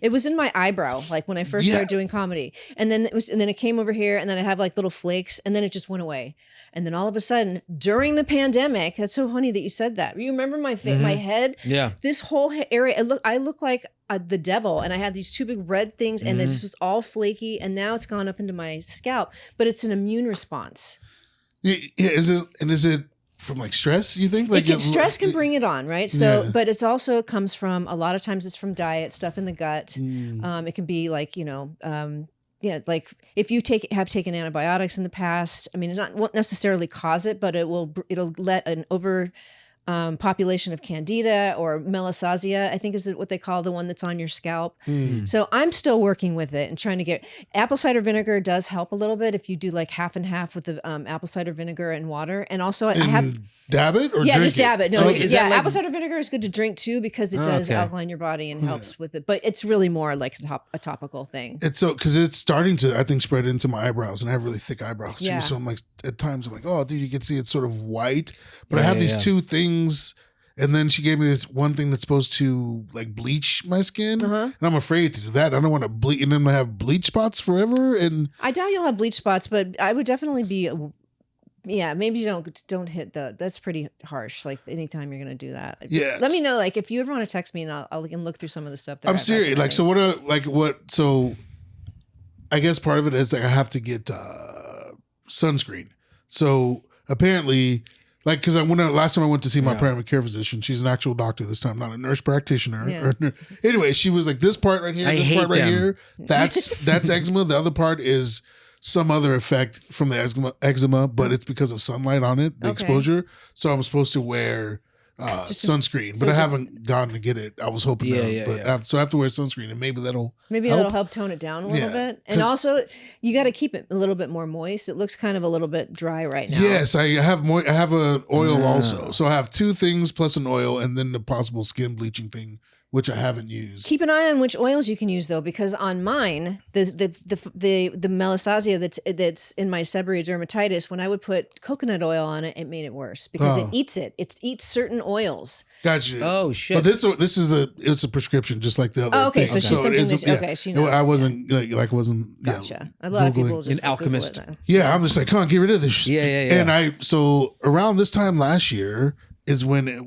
Speaker 1: it was in my eyebrow, like when I first started doing comedy, and then it came over here, and then I have like little flakes, and then it just went away. And then all of a sudden, during the pandemic, that's so funny that you said that. You remember my my head?
Speaker 2: Yeah.
Speaker 1: This whole area, I look like the devil, and I had these two big red things, and it just was all flaky, and now it's gone up into my scalp. But it's an immune response.
Speaker 3: Yeah, is it from like stress, you think? Like
Speaker 1: Stress can bring it on, right? So,
Speaker 3: Yeah.
Speaker 1: but it comes from, a lot of times it's from diet, stuff in the gut. It can be like, like if you have taken antibiotics in the past, I mean, won't necessarily cause it, but it'll let an population of Candida or melasazia, I think is what they call the one that's on your scalp. So I'm still working with it and trying to get apple cider vinegar does help a little bit if you do like half and half with the apple cider vinegar and water. And also I have
Speaker 3: dab it or
Speaker 1: yeah,
Speaker 3: drink
Speaker 1: just dab it. No,
Speaker 2: So is that like-
Speaker 1: apple cider vinegar is good to drink too because it does
Speaker 2: okay.
Speaker 1: alkaline your body and helps with it. But it's really more like a topical thing.
Speaker 3: It's so because it's starting to, I think, spread into my eyebrows, and I have really thick eyebrows too.
Speaker 1: Yeah.
Speaker 3: So I'm like, at times I'm like, oh, dude, you can see it's sort of white, but I
Speaker 2: Yeah,
Speaker 3: have
Speaker 2: yeah,
Speaker 3: these
Speaker 2: yeah.
Speaker 3: two things, And then she gave me this one thing that's supposed to like bleach my skin,
Speaker 1: Uh-huh.
Speaker 3: and I'm afraid to do that. I don't want to bleach, and then I have bleach spots forever. And
Speaker 1: I doubt you'll have bleach spots, but I would definitely be. Yeah, maybe you don't hit that's pretty harsh. Like anytime you're gonna do that.
Speaker 3: Yeah.
Speaker 1: Let me know. Like if you ever want to text me and I can look through some of the stuff. That
Speaker 3: I'm
Speaker 1: I've
Speaker 3: serious. Like, so so I guess part of it is like I have to get sunscreen. So apparently, like, because last time I went to see my primary care physician, she's an actual doctor this time, not a nurse practitioner.
Speaker 1: Yeah.
Speaker 3: Anyway, she was like, this part right here, this part right here, that's eczema. The other part is some other effect from the eczema, but it's because of sunlight on it, the exposure. So I'm supposed to wear sunscreen, but I haven't gone to get it. I was hoping so I have to wear sunscreen, and maybe that'll
Speaker 1: help tone it down a little bit. And also, you got to keep it a little bit more moist. It looks kind of a little bit dry right now.
Speaker 3: Yes, I have an oil also, so I have two things plus an oil, and then the possible skin bleaching thing, which I haven't used.
Speaker 1: Keep an eye on which oils you can use though, because on mine, the melissasia that's in my seborrheic dermatitis, when I would put coconut oil on it, it made it worse because it eats it. It eats certain oils.
Speaker 3: Gotcha.
Speaker 2: Oh shit!
Speaker 3: But this is it's a prescription, just like the other.
Speaker 1: Oh, okay.
Speaker 3: thing.
Speaker 1: So she's something she knows.
Speaker 3: I wasn't like wasn't.
Speaker 1: Gotcha. A lot of people just
Speaker 2: an alchemist.
Speaker 3: Yeah, I'm just like, come on, get rid of this.
Speaker 2: Yeah.
Speaker 3: And so around this time last year is when it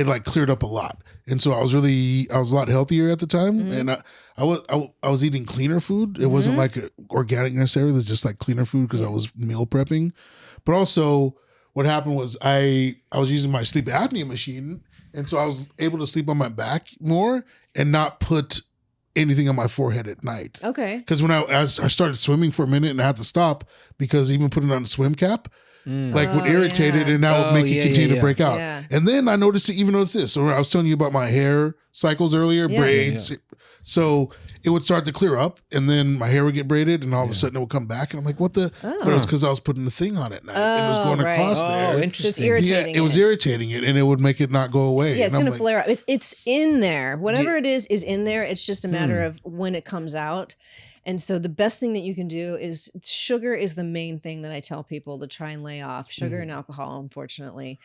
Speaker 3: like cleared up a lot, and so I was a lot healthier at the time, and I was eating cleaner food. It wasn't like organic necessarily; it was just like cleaner food because I was meal prepping. But also, what happened was I was using my sleep apnea machine, and so I was able to sleep on my back more and not put anything on my forehead at night.
Speaker 1: Okay.
Speaker 3: Because when I started swimming for a minute and I had to stop because even putting on a swim cap. Would irritate it, and that would make it continue to break out.
Speaker 1: Yeah.
Speaker 3: And then I noticed this. So I was telling you about my hair cycles earlier, braids.
Speaker 2: Yeah.
Speaker 3: So it would start to clear up, and then my hair would get braided, and all of a sudden it would come back, and I'm like, "What the?" But it was because I was putting the thing on at night, and it was going across there.
Speaker 2: Oh, interesting.
Speaker 1: Irritating
Speaker 3: it was irritating it, and it would make it not go away.
Speaker 1: Yeah, it's
Speaker 3: and
Speaker 1: going to flare up. It's in there. Whatever it is in there. It's just a matter of when it comes out. And so the best thing that you can do is sugar is the main thing that I tell people to try and lay off. Sugar and alcohol, unfortunately,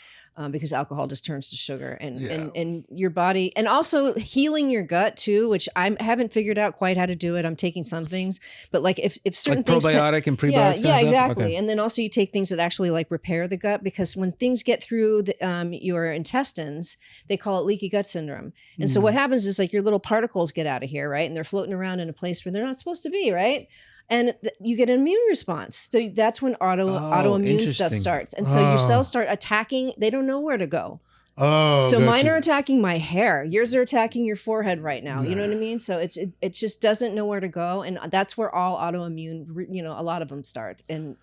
Speaker 1: because alcohol just turns to sugar and your body, and also healing your gut too, which I haven't figured out quite how to do it. I'm taking some things, but like if certain things,
Speaker 2: probiotic and prebiotic.
Speaker 1: Yeah, exactly. Okay. And then also you take things that actually like repair the gut, because when things get through your intestines, they call it leaky gut syndrome. And so what happens is like your little particles get out of here, right? And they're floating around in a place where they're not supposed to be, right? And you get an immune response. So that's when autoimmune stuff starts. And so your cells start attacking. They don't know where to go. Oh, so mine are attacking my hair. Yours are attacking your forehead right now. You know what I mean? So it just doesn't know where to go. And that's where all autoimmune, a lot of them start. And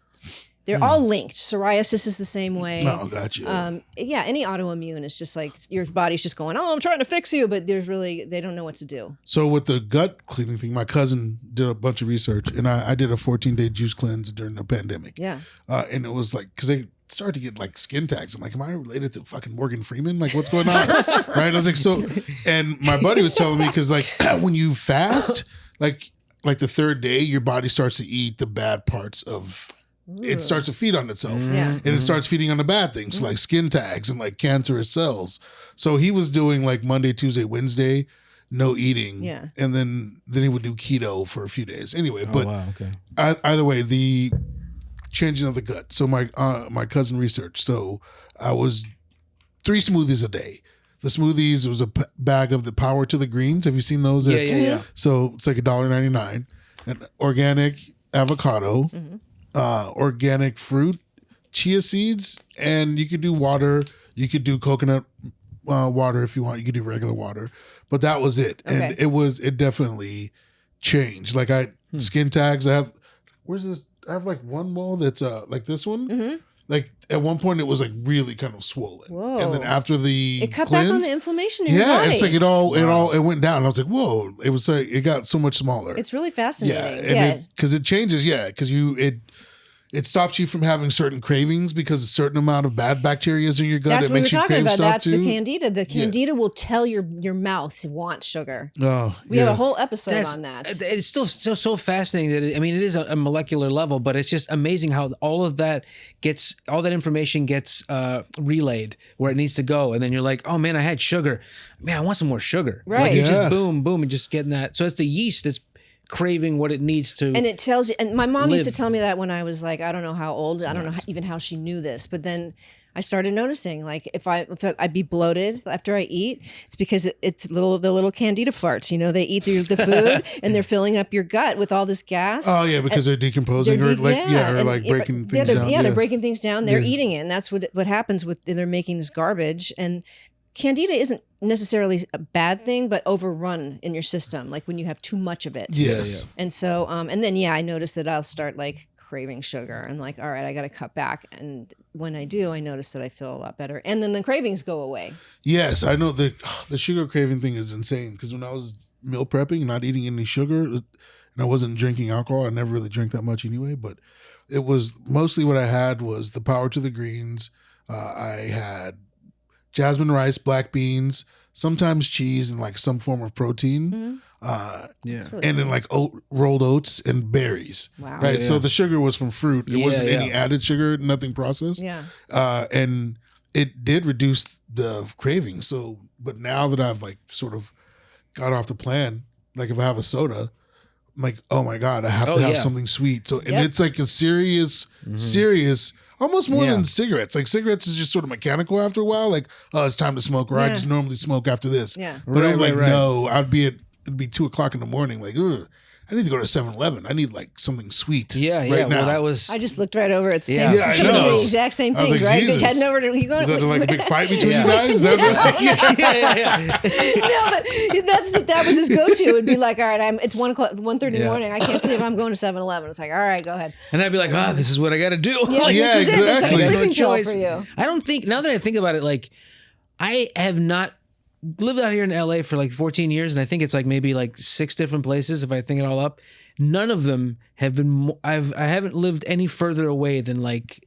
Speaker 1: they're all linked. Psoriasis is the same way.
Speaker 3: Oh, gotcha.
Speaker 1: Any autoimmune is just like your body's just going, I'm trying to fix you, but they don't know what to do.
Speaker 3: So with the gut cleaning thing, my cousin did a bunch of research, and I did a 14-day juice cleanse during the pandemic.
Speaker 1: Yeah.
Speaker 3: And it was like, because they started to get like skin tags. I'm like, am I related to fucking Morgan Freeman? Like, what's going on? Right? I was like, so, and my buddy was telling me, because like when you fast, like the third day, your body starts to eat the bad parts of. It starts to feed on itself, and it starts feeding on the bad things like skin tags and like cancerous cells. So he was doing like Monday, Tuesday, Wednesday, no eating, and then he would do keto for a few days. Anyway, but either way, the changing of the gut. So my cousin researched. So I was 3 smoothies a day. The smoothies was a bag of the Power to the Greens. Have you seen those?
Speaker 2: Yeah.
Speaker 3: So it's like $1.99, and organic avocado. Organic fruit, chia seeds, and you could do water. You could do coconut water if you want. You could do regular water, but that was it. And it definitely changed. Like skin tags. I have like one mole that's like this one. Like at one point it was like really kind of swollen. Whoa. And then after it
Speaker 1: cut back on the inflammation in your body.
Speaker 3: It's like it went down. And I was like, whoa, it was like, it got so much smaller.
Speaker 1: It's really fascinating.
Speaker 3: Because it changes. Yeah. Because it stops you from having certain cravings because a certain amount of bad bacteria is in your gut
Speaker 1: That's
Speaker 3: that
Speaker 1: what
Speaker 3: makes
Speaker 1: we're
Speaker 3: you
Speaker 1: talking
Speaker 3: crave
Speaker 1: about.
Speaker 3: stuff
Speaker 1: That's
Speaker 3: too.
Speaker 1: the Candida. The Candida will tell your mouth to want sugar.
Speaker 3: Oh,
Speaker 1: We have a whole episode on that.
Speaker 2: It's still so fascinating that it is a molecular level, but it's just amazing how all that information gets relayed where it needs to go, and then you're like, oh man, I had sugar, man, I want some more sugar.
Speaker 1: Right.
Speaker 2: Like it's
Speaker 3: Yeah.
Speaker 2: just boom, boom, and just getting that. So it's the yeast that's craving what it needs to.
Speaker 1: And it tells you, and my mom used to
Speaker 2: live.
Speaker 1: tell me that when I was like, I don't know how old, I don't know even how she knew this, but then I started noticing, like, if I'd be bloated after I eat, it's because it's the little Candida farts. You know, they eat through the food and they're filling up your gut with all this gas.
Speaker 3: Oh yeah, because they're decomposing or breaking things down.
Speaker 1: They're breaking things down. They're eating it, and that's what happens with they're making this garbage. And Candida isn't necessarily a bad thing, but overrun in your system, like when you have too much of it.
Speaker 3: Yes.
Speaker 1: And so, and then I noticed that I'll start like craving sugar and like, all right, I got to cut back. And when I do, I notice that I feel a lot better, and then the cravings go away.
Speaker 3: Yes, I know the sugar craving thing is insane because when I was meal prepping, not eating any sugar, and I wasn't drinking alcohol, I never really drank that much anyway. But it was mostly what I had was the power to the greens. I had jasmine rice, black beans, sometimes cheese, and like some form of protein.
Speaker 1: Really
Speaker 3: And then like rolled oats and berries.
Speaker 1: Wow.
Speaker 3: Right.
Speaker 2: Yeah.
Speaker 3: So the sugar was from fruit. It wasn't any added sugar, nothing processed.
Speaker 1: Yeah.
Speaker 3: And it did reduce the craving. So, but now that I've like sort of got off the plan, like if I have a soda, I'm like, oh my God, I have to have something sweet. So, and it's like a serious, almost more than cigarettes. Like cigarettes is just sort of mechanical after a while. Like, oh, it's time to smoke, or I just normally smoke after this.
Speaker 1: Yeah.
Speaker 3: But I'm like,
Speaker 2: Right.
Speaker 3: no, it'd be 2:00 in the morning. Like, ugh, I need to go to 7-Eleven. I need like something sweet. Right
Speaker 2: Well,
Speaker 3: now.
Speaker 2: that was.
Speaker 1: I just looked right over at
Speaker 2: Yeah.
Speaker 1: Sam.
Speaker 2: Yeah, I
Speaker 1: Some of
Speaker 3: know.
Speaker 1: the exact same
Speaker 3: I was
Speaker 1: things,
Speaker 3: like,
Speaker 1: right?
Speaker 3: Jesus.
Speaker 1: Heading over to you going.
Speaker 3: Is that like a big fight between
Speaker 2: Yeah.
Speaker 3: you guys? Is that
Speaker 2: yeah.
Speaker 1: No, but that was his go-to. It'd be like, all right, it's 1:30 in the morning. I can't see if I'm going to 7-Eleven. It's like, all right, go ahead.
Speaker 2: And I'd be like, this is what I got to do.
Speaker 1: Yeah,
Speaker 2: Like,
Speaker 1: this is it. It's like a
Speaker 3: exactly.
Speaker 1: sleeping pill
Speaker 2: choice.
Speaker 1: for you.
Speaker 2: I don't think, now that I think about it, like, I have not lived out here in LA for like 14 years, and I think it's like maybe like 6 different places if I think it all up. None of them have been. I haven't lived any further away than like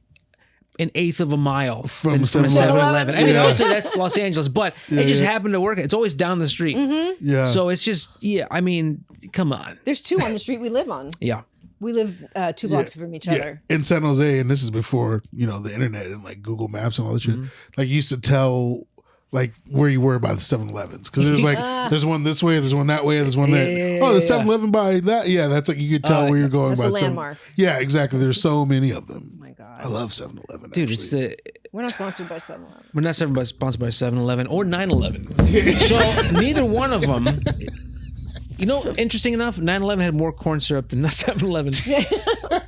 Speaker 2: an eighth of a mile
Speaker 3: From
Speaker 2: than from a
Speaker 3: 7-Eleven.
Speaker 2: 7-Eleven. I mean,
Speaker 3: Yeah.
Speaker 2: obviously that's Los Angeles, but it just happened to work. It's always down the street,
Speaker 3: Yeah.
Speaker 2: so it's just I mean, come on,
Speaker 1: There's 2 on the street we live on.
Speaker 2: yeah.
Speaker 1: We live 2 blocks from each other.
Speaker 3: In San Jose, and this is before, the internet and like Google Maps and all that shit. Like you used to tell like where you were by the 7-Elevens. Because there's like there's one this way, there's one that way, there's one there.
Speaker 2: Yeah,
Speaker 3: oh, the
Speaker 2: yeah.
Speaker 3: 7-Eleven by that. Yeah, that's like you could tell where you're going
Speaker 1: That's
Speaker 3: by
Speaker 1: a
Speaker 3: the 7
Speaker 1: landmark.
Speaker 3: Yeah, exactly. There's so many of them.
Speaker 1: Oh my God.
Speaker 3: I love 7-Eleven.
Speaker 2: Dude,
Speaker 3: actually.
Speaker 1: We're not sponsored by 7-Eleven.
Speaker 2: We're not sponsored by 7-Eleven or 9/11. So neither one of them. Interesting enough, 9/11 had more corn syrup than 7-Eleven.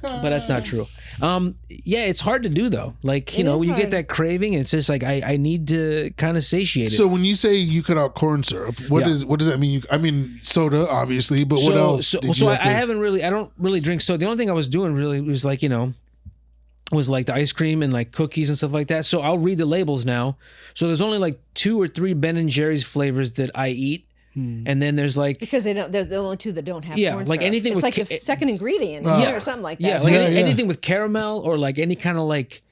Speaker 2: But that's not true. It's hard to do though. Like,
Speaker 1: It is
Speaker 2: you
Speaker 1: hard.
Speaker 2: get that craving, and it's just like I need to kind of satiate it.
Speaker 3: So when you say you cut out corn syrup, what does that mean? I mean soda, obviously, but what else?
Speaker 2: So
Speaker 3: did you have to-
Speaker 2: I don't really drink soda. The only thing I was doing really was like, was like the ice cream and like cookies and stuff like that. So I'll read the labels now. So there's only like 2 or 3 Ben and Jerry's flavors that I eat. And then there's like
Speaker 1: Because they're the only 2 that don't have corn
Speaker 2: like
Speaker 1: syrup.
Speaker 2: anything
Speaker 1: it's
Speaker 2: with
Speaker 1: like the second ingredient or something like that.
Speaker 2: yeah, like
Speaker 3: Yeah,
Speaker 2: anything with caramel or like any kind of like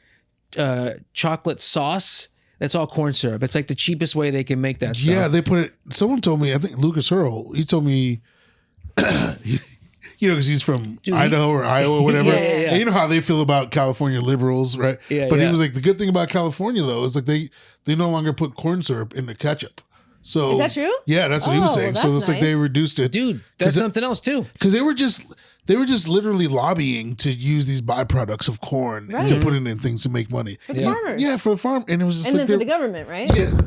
Speaker 2: chocolate sauce. That's all corn syrup. It's like the cheapest way they can make that stuff.
Speaker 3: Yeah, they put it. Someone told me. I think Lucas Hurl. He told me. Because he's from Idaho or Iowa or whatever.
Speaker 1: Yeah.
Speaker 3: And you know how they feel about California liberals, right?
Speaker 2: Yeah,
Speaker 3: But he
Speaker 2: yeah.
Speaker 3: was like, the good thing about California though is like they no longer put corn syrup in the ketchup. So
Speaker 1: Is that true?
Speaker 3: Yeah, that's what he was
Speaker 1: Oh,
Speaker 3: saying. So
Speaker 1: that's
Speaker 3: it's like they
Speaker 1: nice.
Speaker 3: reduced it,
Speaker 2: Dude, that's something else too.
Speaker 3: because they were just literally lobbying to use these byproducts of corn
Speaker 1: Right.
Speaker 3: to put it in things to make money.
Speaker 1: For the farmers.
Speaker 3: Yeah, for the farm, and it was just
Speaker 1: And
Speaker 3: like
Speaker 1: then for
Speaker 3: they-
Speaker 1: the government, right?
Speaker 3: Yes.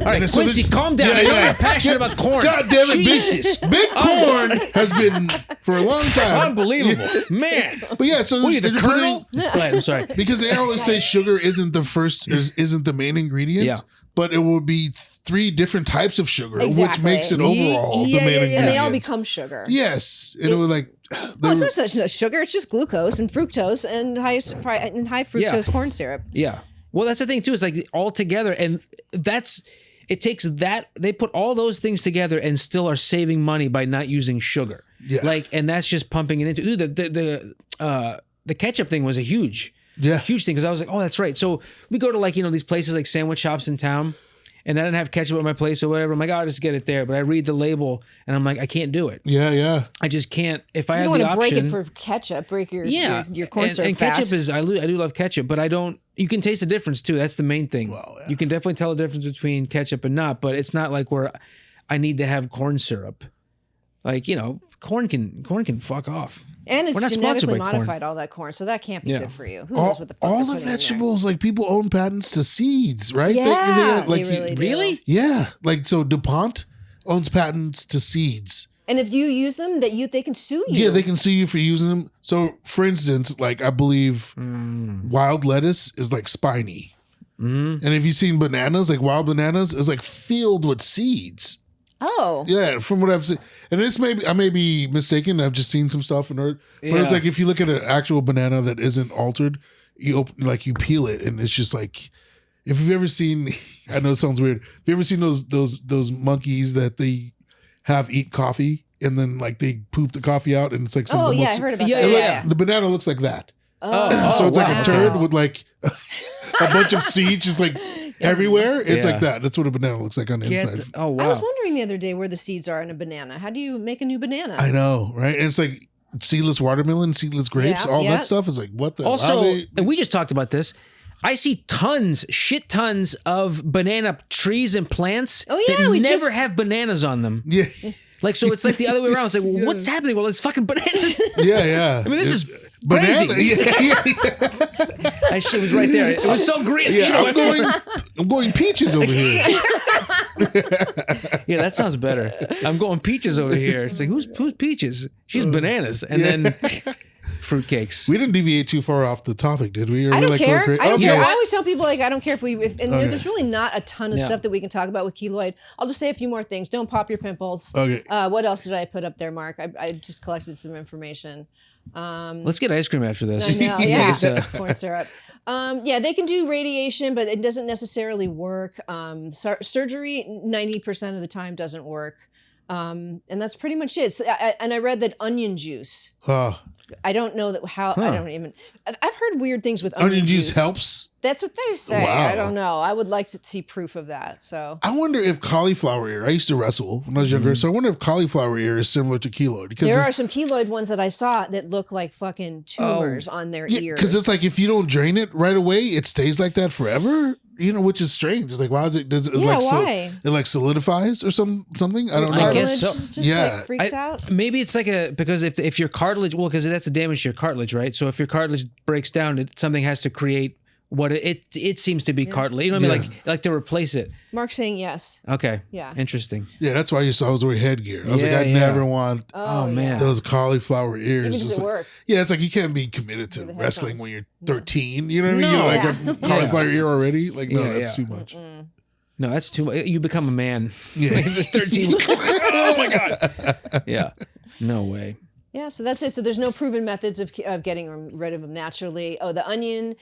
Speaker 2: All right,
Speaker 3: so
Speaker 2: Quincy,
Speaker 3: they-
Speaker 2: calm down.
Speaker 3: Yeah,
Speaker 2: You're
Speaker 3: yeah.
Speaker 2: not passionate about corn.
Speaker 3: God damn it,
Speaker 2: Jesus.
Speaker 3: big corn has been for a long time.
Speaker 2: Unbelievable. Man.
Speaker 3: But yeah, so
Speaker 2: Were you the
Speaker 3: they're putting-
Speaker 2: colonel? Go ahead, I'm sorry.
Speaker 3: because they always say sugar isn't the main ingredient,
Speaker 2: Yeah.
Speaker 3: but it will be 3 different types of sugar, which
Speaker 1: Exactly.
Speaker 3: makes it overall the
Speaker 2: Yeah,
Speaker 3: main
Speaker 2: yeah, yeah.
Speaker 3: ingredient.
Speaker 1: And they all become sugar.
Speaker 3: Yes, and it was like
Speaker 1: Oh, it's not such a sugar. It's just glucose and fructose and high fructose corn syrup.
Speaker 2: Yeah. Well, that's the thing too. It's like all together, and it takes that they put all those things together and still are saving money by not using sugar.
Speaker 3: Yeah.
Speaker 2: Like, and that's just pumping it into the the ketchup thing was a huge
Speaker 3: Yeah.
Speaker 2: thing because I was like, oh, that's right. So we go to like, these places like sandwich shops in town and I didn't have ketchup at my place or whatever. I'm like, oh, I'll just get it there. But I read the label and I'm like, I can't do it.
Speaker 3: Yeah.
Speaker 2: I just can't. If I
Speaker 1: You
Speaker 2: had
Speaker 1: don't
Speaker 2: the
Speaker 1: want to
Speaker 2: option.
Speaker 1: break it for ketchup. Break your
Speaker 2: Yeah,
Speaker 1: corn syrup
Speaker 2: and
Speaker 1: fast.
Speaker 2: ketchup is I do love ketchup, but I don't. You can taste the difference too. That's the main thing.
Speaker 3: Well, yeah.
Speaker 2: You can definitely tell the difference between ketchup and not, but it's not like where I need to have corn syrup. Like corn can fuck off.
Speaker 1: And it's
Speaker 2: We're not sponsored
Speaker 1: genetically
Speaker 2: by corn.
Speaker 1: modified, all that corn, so that can't be
Speaker 2: Yeah.
Speaker 1: good for you. Who knows what the fuck
Speaker 3: all
Speaker 1: they're
Speaker 3: the
Speaker 1: putting in there.
Speaker 3: vegetables, like people own patents to seeds, right?
Speaker 1: Yeah,
Speaker 3: like
Speaker 1: they really do.
Speaker 2: Really?
Speaker 3: yeah, like so DuPont owns patents to seeds.
Speaker 1: And if you use them, they can sue you.
Speaker 3: Yeah, they can sue you for using them. So, for instance, like I believe wild lettuce is like spiny, and if you've seen bananas, like wild bananas is like filled with seeds.
Speaker 1: Oh.
Speaker 3: Yeah, from what I've seen, and I may be mistaken. I've just seen some stuff and heard, but it's
Speaker 2: Yeah.
Speaker 3: like if you look at an actual banana that isn't altered, you peel it, and it's just like, if you've ever seen, I know it sounds weird. Have you ever seen those monkeys that they have eat coffee and then like they poop the coffee out and it's like some
Speaker 1: Oh,
Speaker 3: almost,
Speaker 1: yeah, I heard about
Speaker 2: Yeah,
Speaker 1: that.
Speaker 2: yeah.
Speaker 3: the banana looks like that.
Speaker 1: Oh.
Speaker 3: So it's like
Speaker 2: wow.
Speaker 3: a turd with like a bunch of seeds just like everywhere. It's
Speaker 2: Yeah.
Speaker 3: like that. That's what a banana looks like on the inside.
Speaker 2: Oh wow.
Speaker 1: I was wondering the other day where the seeds are in a banana. How do you make a new banana?
Speaker 3: I know, right? And it's like seedless watermelon, seedless grapes,
Speaker 1: Yeah,
Speaker 3: all
Speaker 1: yeah.
Speaker 3: that stuff is like what the
Speaker 2: Also,
Speaker 3: how they-
Speaker 2: and we just talked about this. I see shit tons of banana trees and plants
Speaker 1: Oh, yeah,
Speaker 2: that
Speaker 1: we
Speaker 2: never
Speaker 1: just-
Speaker 2: have bananas on them.
Speaker 3: yeah,
Speaker 2: Like, so it's like the other way around. It's like, well, what's happening? Well, it's fucking bananas.
Speaker 3: yeah.
Speaker 2: I mean, this is
Speaker 3: banana.
Speaker 2: crazy.
Speaker 3: Yeah.
Speaker 2: That shit was right there. It was so green.
Speaker 3: Yeah, I'm going peaches over here.
Speaker 2: Yeah, that sounds better. I'm going peaches over here. It's like, who's peaches? She's bananas. And then fruitcakes.
Speaker 3: We didn't deviate too far off the topic, did we? Or
Speaker 1: I
Speaker 3: we
Speaker 1: don't
Speaker 3: like
Speaker 1: care.
Speaker 3: going cra-
Speaker 1: I don't
Speaker 3: Okay.
Speaker 1: care. I always tell people I don't care if
Speaker 3: Okay.
Speaker 1: there's really not a ton of
Speaker 2: Yeah.
Speaker 1: stuff that we can talk about with keloid. I'll just say a few more things. Don't pop your pimples.
Speaker 3: Okay.
Speaker 1: What else did I put up there, Mark? I just collected some information.
Speaker 2: Let's get ice cream after this.
Speaker 1: I know, yeah,
Speaker 2: Because,
Speaker 1: corn syrup. Yeah, they can do radiation, but it doesn't necessarily work. Surgery 90% of the time doesn't work. And that's pretty much it. So, and I read that onion juice. I don't know how. I don't even. I've heard weird things with onion
Speaker 3: Juice helps.
Speaker 1: That's what they say.
Speaker 3: Wow.
Speaker 1: I don't know. I would like to see proof of that. So
Speaker 3: I wonder if cauliflower ear. I used to wrestle when I was younger, so I wonder if cauliflower ear is similar to keloid because
Speaker 1: there are some keloid ones that I saw that look like fucking tumors on their ears.
Speaker 3: because it's like if you don't drain it right away, it stays like that forever. Which is strange. It's like why is it? Does it
Speaker 1: Yeah,
Speaker 3: like
Speaker 1: why?
Speaker 3: it like solidifies or something? I don't know.
Speaker 2: I guess so.
Speaker 1: Just
Speaker 3: Yeah.
Speaker 1: like freaks out.
Speaker 2: maybe it's like because if your cartilage, well, because that's the damage to your cartilage, right? So if your cartilage breaks down, something has to create what it seems to be cartilage. You know what I mean? Like to replace it.
Speaker 1: Mark's saying yes.
Speaker 2: Okay.
Speaker 1: Yeah.
Speaker 2: Interesting.
Speaker 3: Yeah, that's why I was wearing headgear. I was
Speaker 2: Yeah,
Speaker 3: like, I
Speaker 2: yeah.
Speaker 3: never want
Speaker 2: Oh, man.
Speaker 3: those cauliflower ears.
Speaker 1: Even
Speaker 3: It's
Speaker 1: does it
Speaker 3: like-
Speaker 1: work?
Speaker 3: Yeah, it's like you can't be committed to
Speaker 1: With the
Speaker 3: wrestling
Speaker 1: headphones.
Speaker 3: when you're 13. You know what I mean?
Speaker 2: No.
Speaker 3: You're like
Speaker 1: Yeah.
Speaker 3: a cauliflower ear already. Like, no,
Speaker 2: Yeah,
Speaker 3: that's
Speaker 2: yeah.
Speaker 3: too much.
Speaker 2: No, that's too much. You become a man.
Speaker 3: Yeah.
Speaker 2: 13. Oh my god. Yeah. No way.
Speaker 1: Yeah, so that's it. So there's no proven methods of getting rid of them naturally. Oh, the onion.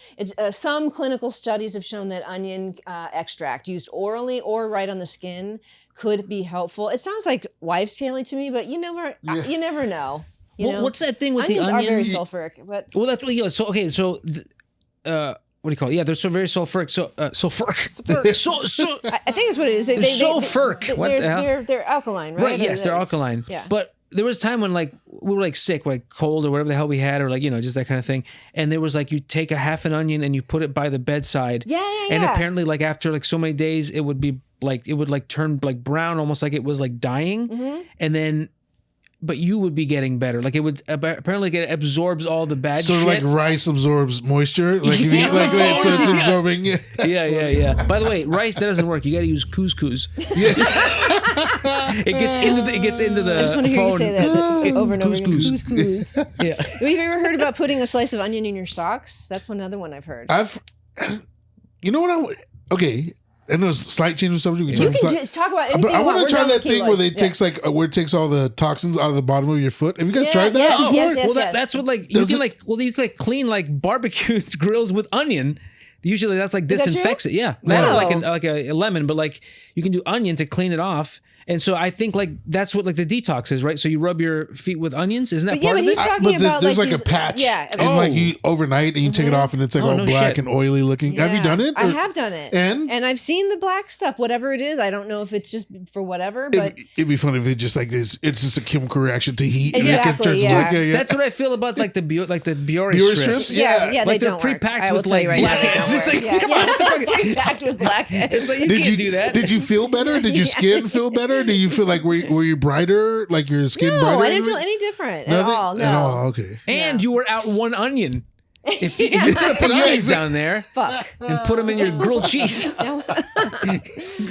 Speaker 1: Some clinical studies have shown that onion extract used orally or right on the skin could be helpful. It sounds like wives' tale to me, but you never know. You know?
Speaker 2: What's that thing with
Speaker 1: Onions
Speaker 2: the
Speaker 1: are
Speaker 2: onion?
Speaker 1: very sulfuric, but
Speaker 2: Well, that's what. Yeah. So okay. So, what do you call it? Yeah, they're so very sulfuric.
Speaker 1: Sulfuric.
Speaker 2: So.
Speaker 1: I think that's what it is.
Speaker 2: Sulfuric. What the hell?
Speaker 1: They're alkaline, right?
Speaker 2: Right. Yes, they're
Speaker 1: That's-
Speaker 2: alkaline.
Speaker 1: Yeah.
Speaker 2: But there was a time when like we were like sick, like cold or whatever the hell we had, or like just that kind of thing. And there was like you take a half an onion and you put it by the bedside.
Speaker 1: Yeah.
Speaker 2: And apparently, like after like so many days, it would be like it would like turn like brown, almost like it was like dying.
Speaker 1: Mm-hmm.
Speaker 2: And then, but you would be getting better. Like it would apparently it absorbs all the bad
Speaker 3: Sort
Speaker 2: shit.
Speaker 3: of like rice absorbs moisture. Like, if you eat like that, so it's absorbing.
Speaker 2: Yeah. By the way, rice that doesn't work. You got to use couscous. It gets into the.
Speaker 1: I just want to hear you
Speaker 2: phone.
Speaker 1: say that over and over again.
Speaker 2: Couscous.
Speaker 1: Couscous.
Speaker 2: Yeah.
Speaker 1: Have you ever heard about putting a slice of onion in your socks? That's another one I've heard.
Speaker 3: You know what? Okay. I know it's a slight change of subject.
Speaker 1: You can just talk about anything
Speaker 3: But I
Speaker 1: you
Speaker 3: want
Speaker 1: want.
Speaker 3: to try
Speaker 1: We're done
Speaker 3: that
Speaker 1: with
Speaker 3: thing where
Speaker 1: keloids.
Speaker 3: they takes like where it takes all the toxins out of the bottom of your foot. Have you guys
Speaker 1: Yeah,
Speaker 3: tried that
Speaker 1: yes,
Speaker 3: before?
Speaker 1: yes.
Speaker 2: Well, that's what like you
Speaker 3: Does
Speaker 2: can
Speaker 3: it-
Speaker 2: like. Well, you can like clean like barbecue grills with onion. Usually that's like
Speaker 1: that true?
Speaker 2: disinfects it. Yeah.
Speaker 1: No.
Speaker 2: Not like a lemon, but like you can do onion to clean it off. And so I think like that's what like the detox is, right? So you rub your feet with onions. Isn't that
Speaker 1: But
Speaker 2: part of
Speaker 1: he's
Speaker 2: it?
Speaker 1: talking
Speaker 3: But
Speaker 1: about
Speaker 3: there's like
Speaker 1: these,
Speaker 3: a patch.
Speaker 1: Yeah.
Speaker 3: And like you overnight and you take it off and it's like
Speaker 2: Oh,
Speaker 3: all
Speaker 2: no
Speaker 3: black
Speaker 2: shit.
Speaker 3: and oily looking. Have you done it?
Speaker 1: I
Speaker 3: Or-
Speaker 1: have done it.
Speaker 3: And?
Speaker 1: I've seen the black stuff, whatever it is. I don't know if it's just for whatever, but
Speaker 3: It'd be funny if it just like this. It's just a chemical reaction to heat.
Speaker 1: Exactly,
Speaker 3: And it turns
Speaker 1: yeah.
Speaker 3: black. Yeah.
Speaker 2: That's what I feel about like the Biore
Speaker 3: Biore
Speaker 2: strips.
Speaker 3: strips?
Speaker 1: yeah,
Speaker 3: Yeah.
Speaker 1: they
Speaker 2: Like they're
Speaker 1: don't work.
Speaker 2: pre-packed
Speaker 1: I will
Speaker 2: with,
Speaker 1: tell you
Speaker 2: like,
Speaker 1: right now, they don't
Speaker 2: blackheads.
Speaker 1: work.
Speaker 2: It's like, come on, what the fuck?
Speaker 1: Pre-packed with blackheads.
Speaker 2: It's like, you can't do that.
Speaker 3: Did you feel better? Did your skin feel better? Did you feel like were you brighter? Like your skin
Speaker 1: No,
Speaker 3: brighter?
Speaker 1: I didn't feel any different at
Speaker 3: Nothing?
Speaker 1: all. No.
Speaker 3: At all. Okay.
Speaker 2: And you were out one onion. If you could have put onions down there
Speaker 1: Fuck.
Speaker 2: and put them in your grilled cheese,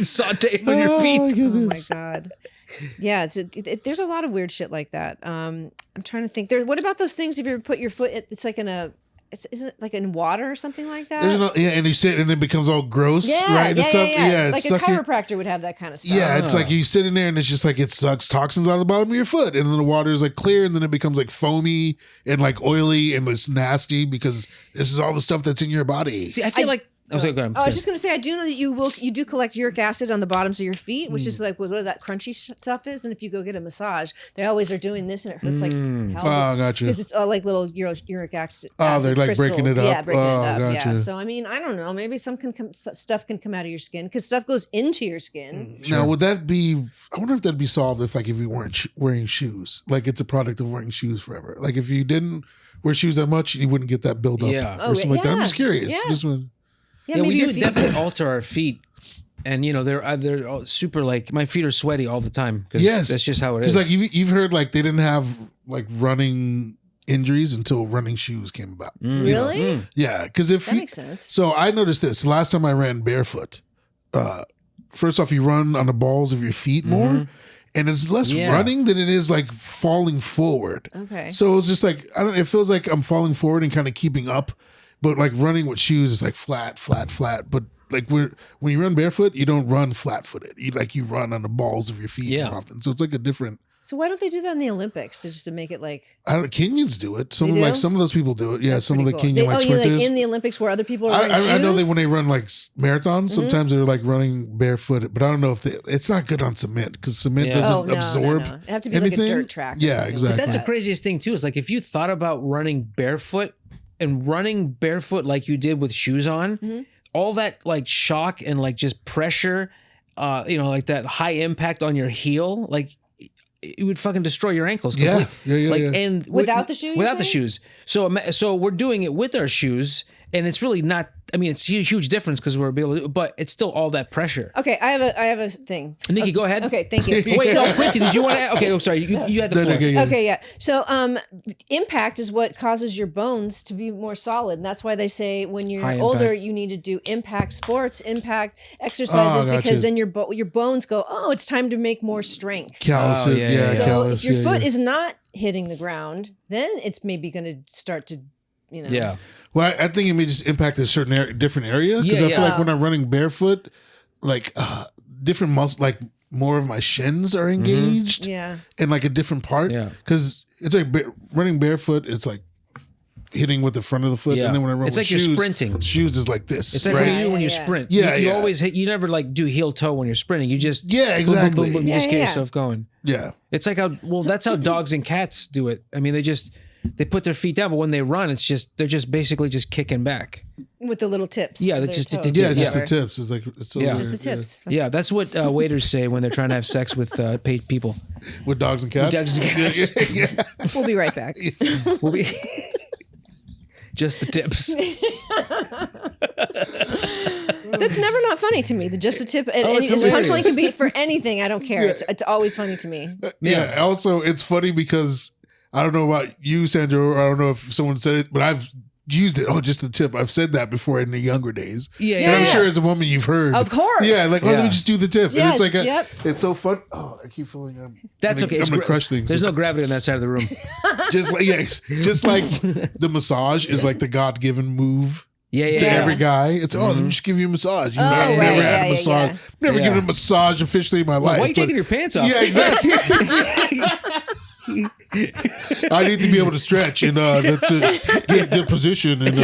Speaker 2: saute on your feet.
Speaker 1: Oh my god. Yeah, there's a lot of weird shit like that. I'm trying to think. What about those things if you ever put your foot? It's like in a. Isn't it like in water or something like that?
Speaker 3: There's no, yeah, and you sit and it becomes all gross,
Speaker 1: yeah,
Speaker 3: right? And
Speaker 1: yeah,
Speaker 3: stuff.
Speaker 1: yeah.
Speaker 3: It's
Speaker 1: Like a
Speaker 3: sucking-
Speaker 1: chiropractor would have that kind of stuff.
Speaker 3: Yeah, it's like you sit in there and it's just like it sucks toxins out of the bottom of your foot, and then the water is like clear, and then it becomes like foamy and like oily and it's nasty because this is all the stuff that's in your body.
Speaker 2: See, I feel like. Oh, sorry, go ahead.
Speaker 1: Oh, I was just going to say, I do know that you do collect uric acid on the bottoms of your feet, which is like what that crunchy stuff is. And if you go get a massage, they always are doing this, and it hurts like hell.
Speaker 3: Oh, gotcha.
Speaker 1: Because it's all like little uric acid.
Speaker 3: Oh, they're like
Speaker 1: crystals.
Speaker 3: breaking it up.
Speaker 1: Yeah, breaking
Speaker 3: Oh,
Speaker 1: it up. Yeah.
Speaker 3: gotcha.
Speaker 1: So I mean, I don't know. Maybe stuff can come out of your skin because stuff goes into your skin.
Speaker 3: Now, would that be? I wonder if that'd be solved if you weren't wearing shoes. Like it's a product of wearing shoes forever. Like if you didn't wear shoes that much, you wouldn't get that buildup
Speaker 2: Yeah.
Speaker 1: Oh,
Speaker 3: or something like that. I'm
Speaker 1: yeah.
Speaker 3: just curious.
Speaker 1: Yeah.
Speaker 3: Just when,
Speaker 1: Yeah,
Speaker 2: Yeah,
Speaker 1: maybe
Speaker 2: we
Speaker 1: your
Speaker 2: do
Speaker 1: feet.
Speaker 2: definitely alter our feet, and you know they're all super like my feet are sweaty all the time.
Speaker 3: yes,
Speaker 2: that's just how it
Speaker 3: Because
Speaker 2: is.
Speaker 3: like you've heard like they didn't have like running injuries until running shoes came about.
Speaker 1: Really?
Speaker 3: Yeah, because if
Speaker 1: That
Speaker 3: you,
Speaker 1: makes sense.
Speaker 3: so I noticed this last time I ran barefoot. First off, you run on the balls of your feet more, and it's less
Speaker 2: Yeah.
Speaker 3: running than it is like falling forward.
Speaker 1: Okay.
Speaker 3: So it's just like I don't. It feels like I'm falling forward and kind of keeping up, but like running with shoes is like flat, flat, flat. But like when you run barefoot, you don't run flat footed. You run on the balls of your feet
Speaker 2: Yeah.
Speaker 3: more often. So it's like a different.
Speaker 1: So why don't they do that in the Olympics to make it like?
Speaker 3: I don't. Kenyans do it. Some
Speaker 1: They
Speaker 3: of
Speaker 1: do?
Speaker 3: some of those people do it. Yeah, some of the
Speaker 1: Pretty cool.
Speaker 3: Kenyan like
Speaker 1: you
Speaker 3: sprinters.
Speaker 1: in the Olympics where other people are wearing shoes?
Speaker 3: I know that when they run like marathons,
Speaker 1: Mm-hmm.
Speaker 3: sometimes they're like running barefooted, but I don't know if it's not good on cement because cement
Speaker 2: Yeah.
Speaker 3: doesn't
Speaker 1: no,
Speaker 3: absorb.
Speaker 1: No. It'd have to be
Speaker 3: anything.
Speaker 1: like a dirt track. Or
Speaker 3: Yeah,
Speaker 1: something
Speaker 3: exactly.
Speaker 1: Like
Speaker 2: That's the
Speaker 1: that.
Speaker 2: craziest thing too. Is like if you thought about running barefoot and running barefoot like you did with shoes on,
Speaker 1: Mm-hmm.
Speaker 2: all that like shock and like just pressure, like that high impact on your heel, like it would fucking destroy your ankles.
Speaker 3: Yeah,
Speaker 2: Completely.
Speaker 3: yeah,
Speaker 2: Like
Speaker 3: yeah.
Speaker 2: and
Speaker 1: Without the shoe, you're
Speaker 2: without the
Speaker 1: saying?
Speaker 2: shoes. So we're doing it with our shoes, and it's really not. I mean, it's a huge difference because we're able to, but it's still all that pressure.
Speaker 1: Okay, I have a thing.
Speaker 2: Nikki, go ahead.
Speaker 1: Okay, thank you.
Speaker 2: Wait, no, Quincy, did you want to? Okay, sorry, you had the floor.
Speaker 3: Okay, yeah.
Speaker 1: Okay, yeah. So, impact is what causes your bones to be more solid, and that's why they say when you're
Speaker 2: High
Speaker 1: older,
Speaker 2: impact.
Speaker 1: you need to do impact sports, impact exercises,
Speaker 3: gotcha.
Speaker 1: because then your bones go, oh, it's time to make more strength.
Speaker 3: Callus,
Speaker 2: Oh, yeah, yeah,
Speaker 1: So
Speaker 3: callus.
Speaker 1: if your
Speaker 3: yeah,
Speaker 1: foot
Speaker 3: yeah.
Speaker 1: is not hitting the ground, then it's maybe going to start to,
Speaker 2: Yeah.
Speaker 3: Well, I think it may just impact a certain different area because
Speaker 2: Yeah,
Speaker 3: I feel
Speaker 2: yeah.
Speaker 3: like when I'm running barefoot, like different muscles, like more of my shins are engaged
Speaker 1: Yeah.
Speaker 3: in like a different part.
Speaker 2: Yeah.
Speaker 3: Because it's like running barefoot, it's like hitting with the front of the foot,
Speaker 2: Yeah.
Speaker 3: and then when I run
Speaker 2: It's
Speaker 3: with
Speaker 2: like you're
Speaker 3: shoes,
Speaker 2: sprinting.
Speaker 3: shoes is like this.
Speaker 2: It's like
Speaker 3: right?
Speaker 2: what you do when you
Speaker 1: Yeah, yeah.
Speaker 2: sprint.
Speaker 3: Yeah,
Speaker 2: you
Speaker 3: yeah.
Speaker 2: always hit. You never like do heel toe when you're sprinting. You just
Speaker 3: Yeah, exactly.
Speaker 2: Boom, boom, boom, you
Speaker 1: Yeah,
Speaker 2: just get
Speaker 1: yeah.
Speaker 2: yourself going.
Speaker 3: Yeah.
Speaker 2: It's like that's how dogs and cats do it. I mean, they put their feet down, but when they run, they're just basically just kicking back.
Speaker 1: With the little tips.
Speaker 2: Yeah,
Speaker 1: of
Speaker 2: that's
Speaker 1: their
Speaker 2: just-
Speaker 1: toes.
Speaker 3: Yeah, just the
Speaker 1: Whatever.
Speaker 3: tips. It's like it's so
Speaker 2: Yeah.
Speaker 3: weird.
Speaker 1: Just the tips.
Speaker 2: Yeah, that's what waiters say when they're trying to have sex with paid people.
Speaker 3: With dogs and cats.
Speaker 2: Dogs and cats.
Speaker 3: Yeah.
Speaker 1: We'll be right back.
Speaker 2: We'll be just the tips.
Speaker 1: That's never not funny to me. Just a tip. And,
Speaker 2: Oh, it's
Speaker 1: his
Speaker 2: hilarious.
Speaker 1: punchline can be for anything. I don't care. It's always funny to me.
Speaker 3: Yeah. Also, it's funny because I don't know about you, Sandra, or I don't know if someone said it, but I've used it. Oh, just the tip. I've said that before in the younger days.
Speaker 2: Yeah,
Speaker 3: And I'm
Speaker 1: yeah.
Speaker 3: sure as a woman you've heard.
Speaker 1: Of course.
Speaker 3: Yeah, like, oh, let
Speaker 2: Yeah.
Speaker 3: me just do the tip.
Speaker 1: Yes,
Speaker 3: and it's like,
Speaker 1: yep.
Speaker 3: it's so fun. Oh, I keep feeling
Speaker 2: That's okay.
Speaker 3: I'm
Speaker 2: It's
Speaker 3: going to crush things.
Speaker 2: There's no gravity on that side of the room.
Speaker 3: just like the massage is like the God-given move
Speaker 2: Yeah,
Speaker 3: to
Speaker 2: yeah.
Speaker 3: every guy. It's, oh, let me just give you a massage. You know,
Speaker 1: Oh,
Speaker 3: I've
Speaker 1: right,
Speaker 3: never
Speaker 1: yeah,
Speaker 3: had a
Speaker 1: yeah,
Speaker 3: massage.
Speaker 1: yeah.
Speaker 3: Never
Speaker 2: Yeah.
Speaker 3: given a massage officially in my life.
Speaker 2: Why are you
Speaker 3: but-
Speaker 2: taking your pants off?
Speaker 3: Yeah, exactly. I need to be able to stretch and that's a good position. And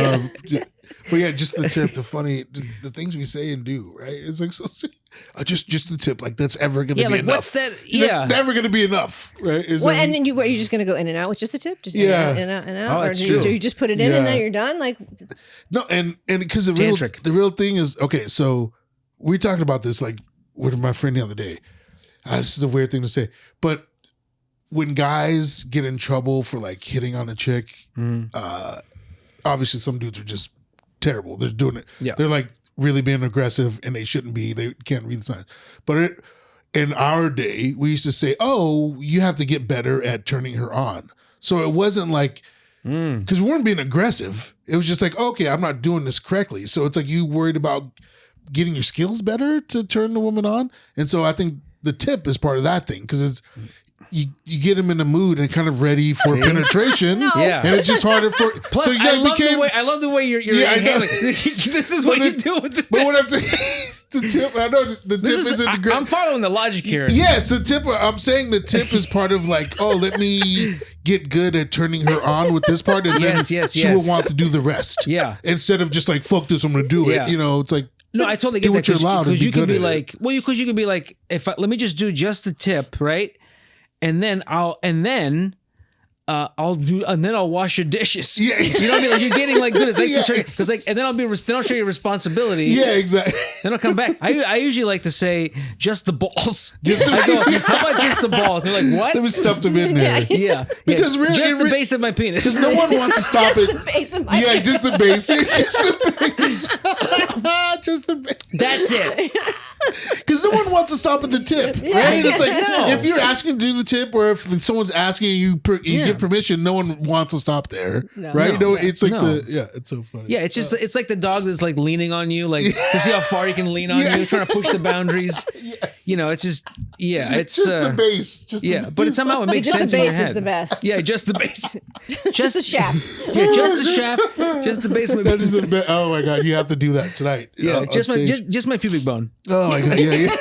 Speaker 3: But yeah, just the tip, the things we say and do, right? It's like so just the tip, like that's ever going to be enough.
Speaker 2: What's that?
Speaker 3: It's never going to be enough, right?
Speaker 1: And then are you just going to go in and out with just the tip? Just in and out, in and out?
Speaker 2: Oh,
Speaker 1: or
Speaker 2: that's
Speaker 1: do
Speaker 2: true.
Speaker 1: you just put it in and then you're done? Like,
Speaker 3: no, and because the real thing is, okay, so we talked about this like with my friend the other day. This is a weird thing to say, but when guys get in trouble for like hitting on a chick, obviously some dudes are just terrible. They're doing it.
Speaker 2: Yeah.
Speaker 3: They're like really being aggressive and they shouldn't be. They can't read the signs. But in our day, we used to say, oh, you have to get better at turning her on. So it wasn't like, because we weren't being aggressive. It was just like, okay, I'm not doing this correctly. So it's like you worried about getting your skills better to turn the woman on. And so I think the tip is part of that thing because it's you get them in the mood and kind of ready for penetration.
Speaker 2: Yeah.
Speaker 3: And it's just harder for.
Speaker 2: Plus,
Speaker 3: so
Speaker 2: I love the way you're handling. This is what you do with the tip.
Speaker 3: But what I'm saying, the tip. I know the tip isn't great.
Speaker 2: I'm following the logic here.
Speaker 3: Yes, the tip. I'm saying the tip is part of like, oh, let me get good at turning her on with this part, and then she will want to do the rest.
Speaker 2: Yeah.
Speaker 3: Instead of just like, fuck this, I'm gonna do it. You know, it's like.
Speaker 2: No, I totally get
Speaker 3: do
Speaker 2: that
Speaker 3: what you're allowed
Speaker 2: because
Speaker 3: and
Speaker 2: you
Speaker 3: be
Speaker 2: could
Speaker 3: good
Speaker 2: be
Speaker 3: at
Speaker 2: like, well, because you could be like, let me just do just the tip, right? And then I'll wash your dishes.
Speaker 3: Yeah,
Speaker 2: you know what I mean? Like you're getting like good. It's like
Speaker 3: Yeah,
Speaker 2: because like, and then I'll show you responsibility.
Speaker 3: Yeah, exactly.
Speaker 2: Then I'll come back. I usually like to say just the balls.
Speaker 3: Just the-
Speaker 2: I go, how about just the balls? They're like, what?
Speaker 3: Let me stuff them in there.
Speaker 2: Yeah,
Speaker 3: Because really,
Speaker 2: just the base of my penis.
Speaker 3: Because no one wants to stop it.
Speaker 1: the base of my
Speaker 3: Just the base. Just the base. Just the base.
Speaker 2: That's it.
Speaker 3: Because no one wants to stop at the tip, right? It's like if you're asking to do the tip, or if someone's asking you give permission, no one wants to stop there, right? No, it's like it's so funny.
Speaker 2: Yeah, it's just it's like the dog that's like leaning on you, like to see how far you can lean on you, trying to push the boundaries. You know, it's just it's
Speaker 3: just the base. Just the
Speaker 2: but it somehow it makes
Speaker 1: just
Speaker 2: sense
Speaker 1: the
Speaker 2: in your
Speaker 1: base
Speaker 2: head.
Speaker 1: is the best.
Speaker 2: Yeah, just the base.
Speaker 1: Just the shaft.
Speaker 2: Yeah, just the shaft, just the base of my
Speaker 3: That is the best. Oh my god, you have to do that tonight.
Speaker 2: Yeah, just my pubic bone.
Speaker 3: Oh my god, yeah.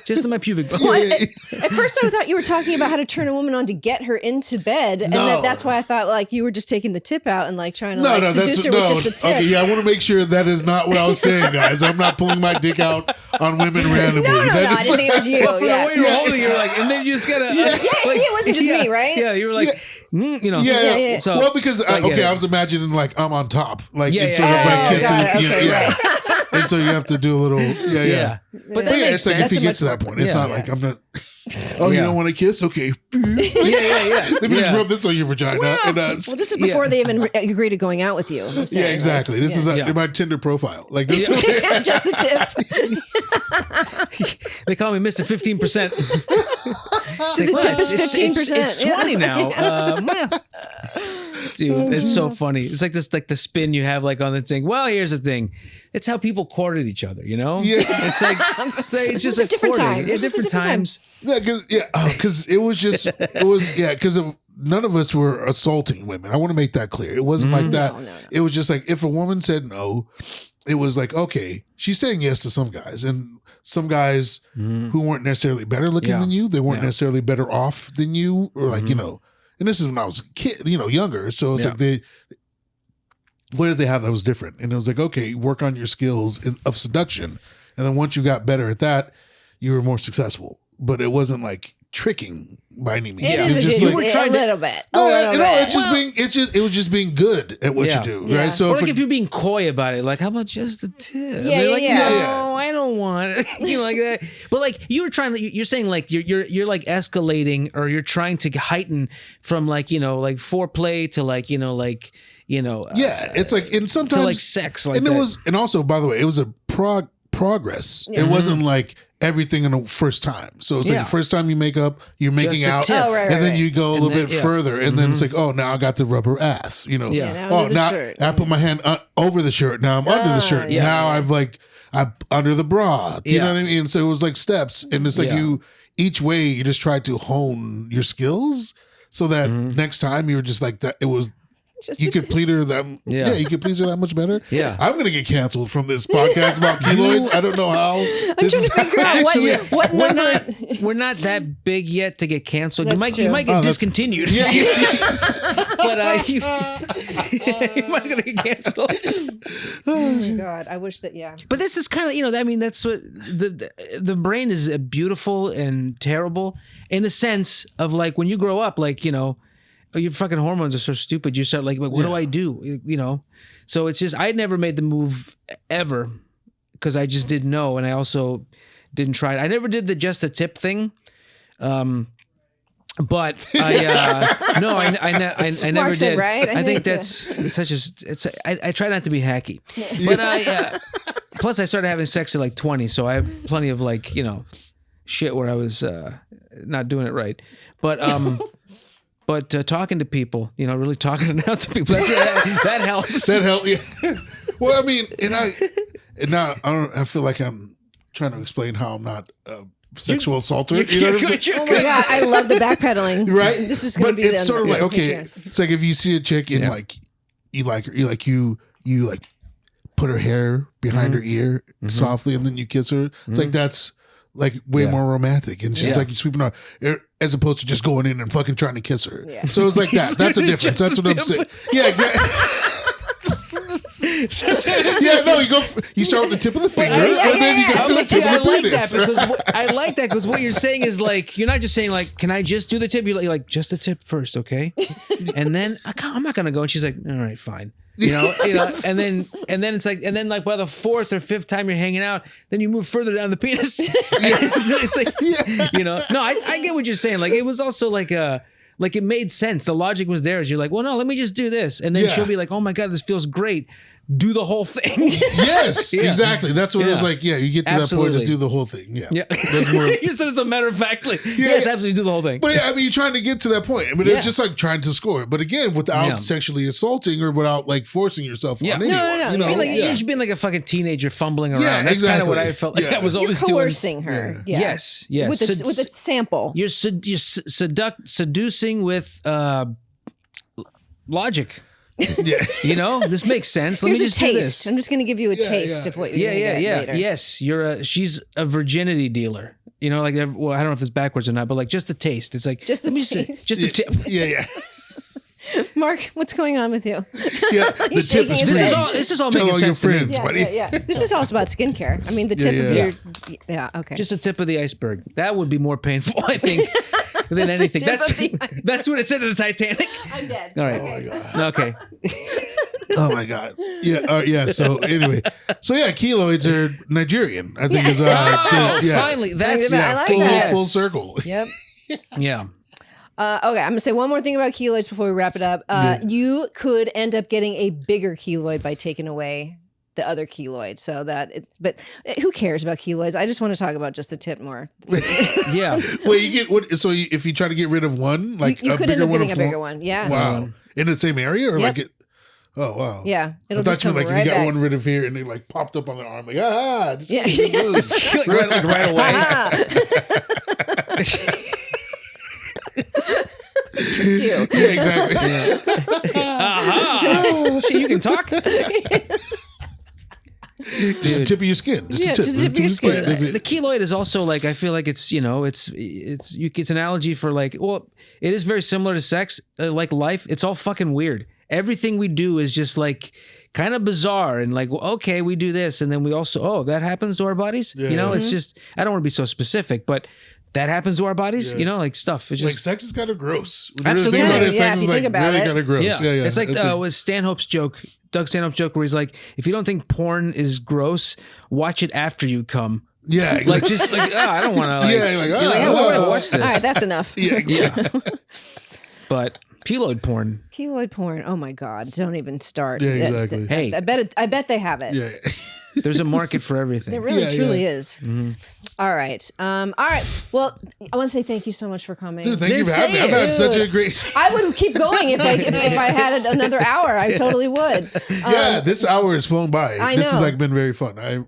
Speaker 2: Just my pubic bone.
Speaker 1: Well, at first I thought you were talking about how to turn a woman on to get her into bed, and that's why I thought like you were just taking the tip out and like trying to seduce her with just the tip.
Speaker 3: Okay, yeah, I want to make sure that is not what I was saying, guys. I'm not pulling my dick out on women randomly.
Speaker 1: No, I didn't think it was you.
Speaker 2: But from the way you were holding, you were like, and then you just gotta.
Speaker 1: See, it wasn't just me, right?
Speaker 2: Yeah, you were like, you know.
Speaker 3: Yeah.
Speaker 2: So,
Speaker 3: well, because I was imagining like I'm on top, like it's sort
Speaker 2: yeah,
Speaker 3: of like kissing.
Speaker 1: Okay,
Speaker 3: And so you have to do a little,
Speaker 2: But
Speaker 3: it's like if you get to that point, it's not like I'm not. Oh, you don't want to kiss? Okay.
Speaker 2: Yeah.
Speaker 3: Let me just rub this on your vagina.
Speaker 1: Well, this is before they even agree to going out with you. I'm saying,
Speaker 3: exactly. This is my Tinder profile. Like this.
Speaker 1: Just the tip.
Speaker 2: They call me Mr. 15%.
Speaker 1: The tip is 15%.
Speaker 2: It's 20 now. Dude, it's so funny. It's like this, like the spin you have like on the thing. Well, here's the thing. It's how people courted each other, you know?
Speaker 3: Yeah.
Speaker 2: It's just
Speaker 1: a different time.
Speaker 2: Yeah, different times.
Speaker 3: Because because none of us were assaulting women. I want to make that clear. It wasn't like that.
Speaker 1: No.
Speaker 3: It was just like if a woman said no, it was like, okay, she's saying yes to some guys, and some guys who weren't necessarily better looking than you, they weren't necessarily better off than you, or like, and this is when I was a kid, younger. So it's like what did they have that was different? And it was like, okay, work on your skills of seduction. And then once you got better at that, you were more successful. But it wasn't like tricking by any means.
Speaker 1: It was just a little bit.
Speaker 3: It was just being good at what you do, right? So
Speaker 2: or like if you're being coy about it, like how about just the tip?
Speaker 1: Yeah.
Speaker 2: I don't want it. Like that. But like you're saying like you're like escalating, or you're trying to heighten from like like foreplay to like
Speaker 3: it's like, and sometimes
Speaker 2: to like sex, like
Speaker 3: and
Speaker 2: that.
Speaker 3: it was, and also by the way, it was a progress. It wasn't like everything in the first time. So it's like the first time you make up, you're making out, and then you go a little bit further, and then it's like, oh, now I got the rubber ass, now I put my hand over the shirt. Now I'm under the shirt. Now I'm under the bra. You know what I mean? So it was like steps, and it's like each way you just try to hone your skills so that next time you were just like that. It was you could please her that.
Speaker 2: Yeah.
Speaker 3: You could please her that much better.
Speaker 2: Yeah.
Speaker 3: I'm gonna get canceled from this podcast about keloids. I don't know how.
Speaker 1: I'm trying to figure out what
Speaker 2: We're
Speaker 1: number.
Speaker 2: we're not that big yet to get canceled.
Speaker 1: That's
Speaker 2: You might
Speaker 1: true.
Speaker 2: get discontinued.
Speaker 3: Yeah.
Speaker 2: But you might get canceled.
Speaker 1: Oh my God, I wish that. Yeah.
Speaker 2: But this is kind of, I mean, that's what the brain is beautiful and terrible in the sense of like when you grow up, like, your fucking hormones are so stupid. You start like what do I do? So it's just, I never made the move ever because I just didn't know. And I also didn't try it. I never did the just a tip thing. But I never
Speaker 1: Mark's
Speaker 2: did.
Speaker 1: it, right?
Speaker 2: I think that's such a. I try not to be hacky, but plus I started having sex at like 20, so I have plenty of like shit where I was not doing it right, but talking to people, really talking it out to people that helps.
Speaker 3: That helped. Yeah. Well, I mean, and now I feel like I'm trying to explain how I'm not. Sexual assaulter, you know what I'm saying?
Speaker 1: Oh my God, I love the backpedaling.
Speaker 3: Right?
Speaker 1: This is going to be.
Speaker 3: It's sort of like, okay, it's like if you see a chick and like you like her, you like put her hair behind her ear softly, and then you kiss her. It's like that's like way more romantic, and she's like sweeping her as opposed to just going in and fucking trying to kiss her.
Speaker 1: Yeah.
Speaker 3: So it's like that. That's a difference. That's what I'm saying. Yeah, exactly. Yeah, no, you start with the tip of the finger, and then you get to the tip of the penis.
Speaker 2: I like that because what you're saying is like you're not just saying like, can I just do the tip? You're like just the tip first, okay? And then I'm not gonna go. And she's like, all right, fine. And then it's like, and then like by the fourth or fifth time you're hanging out, then you move further down the penis. It's like, no, I get what you're saying. Like it was also like it made sense. The logic was there. As you're like, well, no, let me just do this, and then she'll be like, oh my God, this feels great. Do the whole thing.
Speaker 3: Yes, exactly. That's what it was like. Yeah, you get to that point, just do the whole thing. Yeah. That's more,
Speaker 2: you said it's a matter of factly. Yes, absolutely do the whole thing.
Speaker 3: But yeah, I mean, you're trying to get to that point. I mean, it's just like trying to score. But again, without sexually assaulting or without like forcing yourself on anyone.
Speaker 1: No.
Speaker 3: You know,
Speaker 2: I mean, like, you're just being like a fucking teenager fumbling around. That's
Speaker 3: exactly.
Speaker 2: kind of what I felt like I was always doing.
Speaker 1: Coercing her. Yeah.
Speaker 2: Yes.
Speaker 1: With a sample.
Speaker 2: You're seducing with logic.
Speaker 3: Yeah.
Speaker 2: This makes sense. Let
Speaker 1: Here's
Speaker 2: me just
Speaker 1: a taste.
Speaker 2: do this.
Speaker 1: I'm just going to give you a taste of what you're going to get later.
Speaker 2: Yes, she's a virginity dealer. Like, well, I don't know if it's backwards or not, but like just a taste. It's like
Speaker 1: just a taste.
Speaker 2: Just a tip.
Speaker 3: Yeah.
Speaker 1: Mark, what's going on with you?
Speaker 3: Yeah, the tip is free.
Speaker 2: This is all
Speaker 3: Tell
Speaker 2: making
Speaker 3: all
Speaker 2: sense
Speaker 3: your
Speaker 2: to
Speaker 3: friends,
Speaker 2: me.
Speaker 3: buddy.
Speaker 1: Yeah. This is all about skincare. I mean, the tip of your. Yeah. Okay.
Speaker 2: Just a tip of the iceberg. That would be more painful, I think, than anything. That's what it said in the Titanic.
Speaker 1: I'm dead.
Speaker 2: All right.
Speaker 3: Oh my God.
Speaker 2: Okay.
Speaker 3: Oh my God. Yeah. So anyway, keloids are Nigerian. I think is
Speaker 2: finally, that's
Speaker 1: I like
Speaker 3: full circle.
Speaker 1: Yep.
Speaker 2: Yeah.
Speaker 1: Okay, I'm gonna say one more thing about keloids before we wrap it up. You could end up getting a bigger keloid by taking away the other keloid. So but who cares about keloids? I just want to talk about just the tip more.
Speaker 2: Yeah.
Speaker 3: Well, you get what? So if you try to get rid of one, like
Speaker 1: you
Speaker 3: a
Speaker 1: could
Speaker 3: bigger
Speaker 1: end up
Speaker 3: one,
Speaker 1: getting a bigger one. Yeah.
Speaker 3: Wow. In the same area, or
Speaker 1: Yep.
Speaker 3: like it? Oh wow.
Speaker 1: Yeah.
Speaker 3: I thought you were like, if you got one rid of here and they like popped up on their arm, like just
Speaker 2: right away.
Speaker 1: Do.
Speaker 3: Yeah, exactly.
Speaker 2: Shit, you can talk.
Speaker 3: Just the tip of your skin. Just the tip of your skin.
Speaker 2: The keloid is also like, I feel like it's an analogy for like, well, it is very similar to sex, like life. It's all fucking weird. Everything we do is just like kind of bizarre and like, well, okay, we do this, and then we also, that happens to our bodies.
Speaker 3: Yeah.
Speaker 2: It's just, I don't want to be so specific, but that happens to our bodies. Like stuff. It's just
Speaker 3: like sex is kind of gross.
Speaker 2: Absolutely.
Speaker 3: Sex is like really kind of gross. Yeah.
Speaker 2: It's like was Stanhope's joke, Doug Stanhope's joke, where he's like, if you don't think porn is gross, watch it after you come.
Speaker 3: Yeah, exactly.
Speaker 2: Like just like, I don't want to. Like,
Speaker 3: you're like,
Speaker 2: I want to watch this.
Speaker 1: All right, that's enough.
Speaker 3: Yeah, exactly.
Speaker 2: But keloid porn.
Speaker 1: Keloid porn. Oh my God! Don't even start.
Speaker 3: Yeah, exactly.
Speaker 2: Hey,
Speaker 1: I bet they have it.
Speaker 3: Yeah.
Speaker 2: There's a market for everything.
Speaker 1: There really, truly is. Mm-hmm. All right. Well, I want to say thank you so much for coming.
Speaker 3: Dude, thank you for having me. I've had such a great.
Speaker 1: I would keep going if I had another hour. I totally would.
Speaker 3: This hour has flown by.
Speaker 1: I
Speaker 3: This
Speaker 1: know.
Speaker 3: has been very fun. I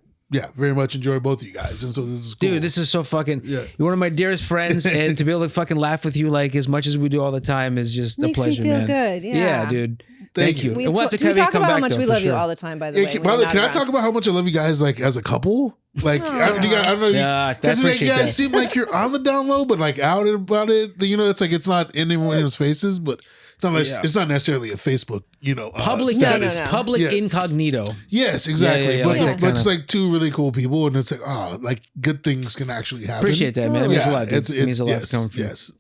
Speaker 3: very much enjoy both of you guys, and so this is cool.
Speaker 2: Dude, this is so fucking. You're one of my dearest friends, and to be able to fucking laugh with you like as much as we do all the time is just
Speaker 1: Makes
Speaker 2: a pleasure,
Speaker 1: me feel
Speaker 2: man.
Speaker 1: good. Yeah,
Speaker 2: dude.
Speaker 3: Thank you.
Speaker 1: We
Speaker 2: And we'll have to
Speaker 1: we
Speaker 2: have you
Speaker 1: talk
Speaker 2: come
Speaker 1: about how
Speaker 2: back,
Speaker 1: much
Speaker 2: though,
Speaker 1: we
Speaker 2: for
Speaker 1: love you
Speaker 2: sure.
Speaker 1: all the time, by the
Speaker 3: Yeah,
Speaker 1: way.
Speaker 3: can,
Speaker 1: when
Speaker 3: by the
Speaker 1: you're
Speaker 3: way, can I
Speaker 1: not
Speaker 3: talk
Speaker 1: around.
Speaker 3: about how much I love you guys like as a couple? Like, you don't know,
Speaker 2: Yeah, I
Speaker 3: because like, you
Speaker 2: appreciate
Speaker 3: guys
Speaker 2: that.
Speaker 3: seem like you're on the down low, but like out about it. You know, it's like it's not in anyone's faces, but it's not, like,
Speaker 2: Yeah.
Speaker 3: it's not necessarily a Facebook. You know,
Speaker 2: Public,
Speaker 3: status.
Speaker 1: No.
Speaker 2: public
Speaker 3: Yeah.
Speaker 2: incognito.
Speaker 3: Yes, exactly.
Speaker 2: yeah,
Speaker 3: but,
Speaker 2: like that
Speaker 3: but it's
Speaker 2: kinda-
Speaker 3: like two really cool people, and it's like, oh, like good things can actually happen.
Speaker 2: Appreciate that, man. It means a lot. Dude. It means a lot
Speaker 3: yes,
Speaker 2: coming from you.
Speaker 3: yes.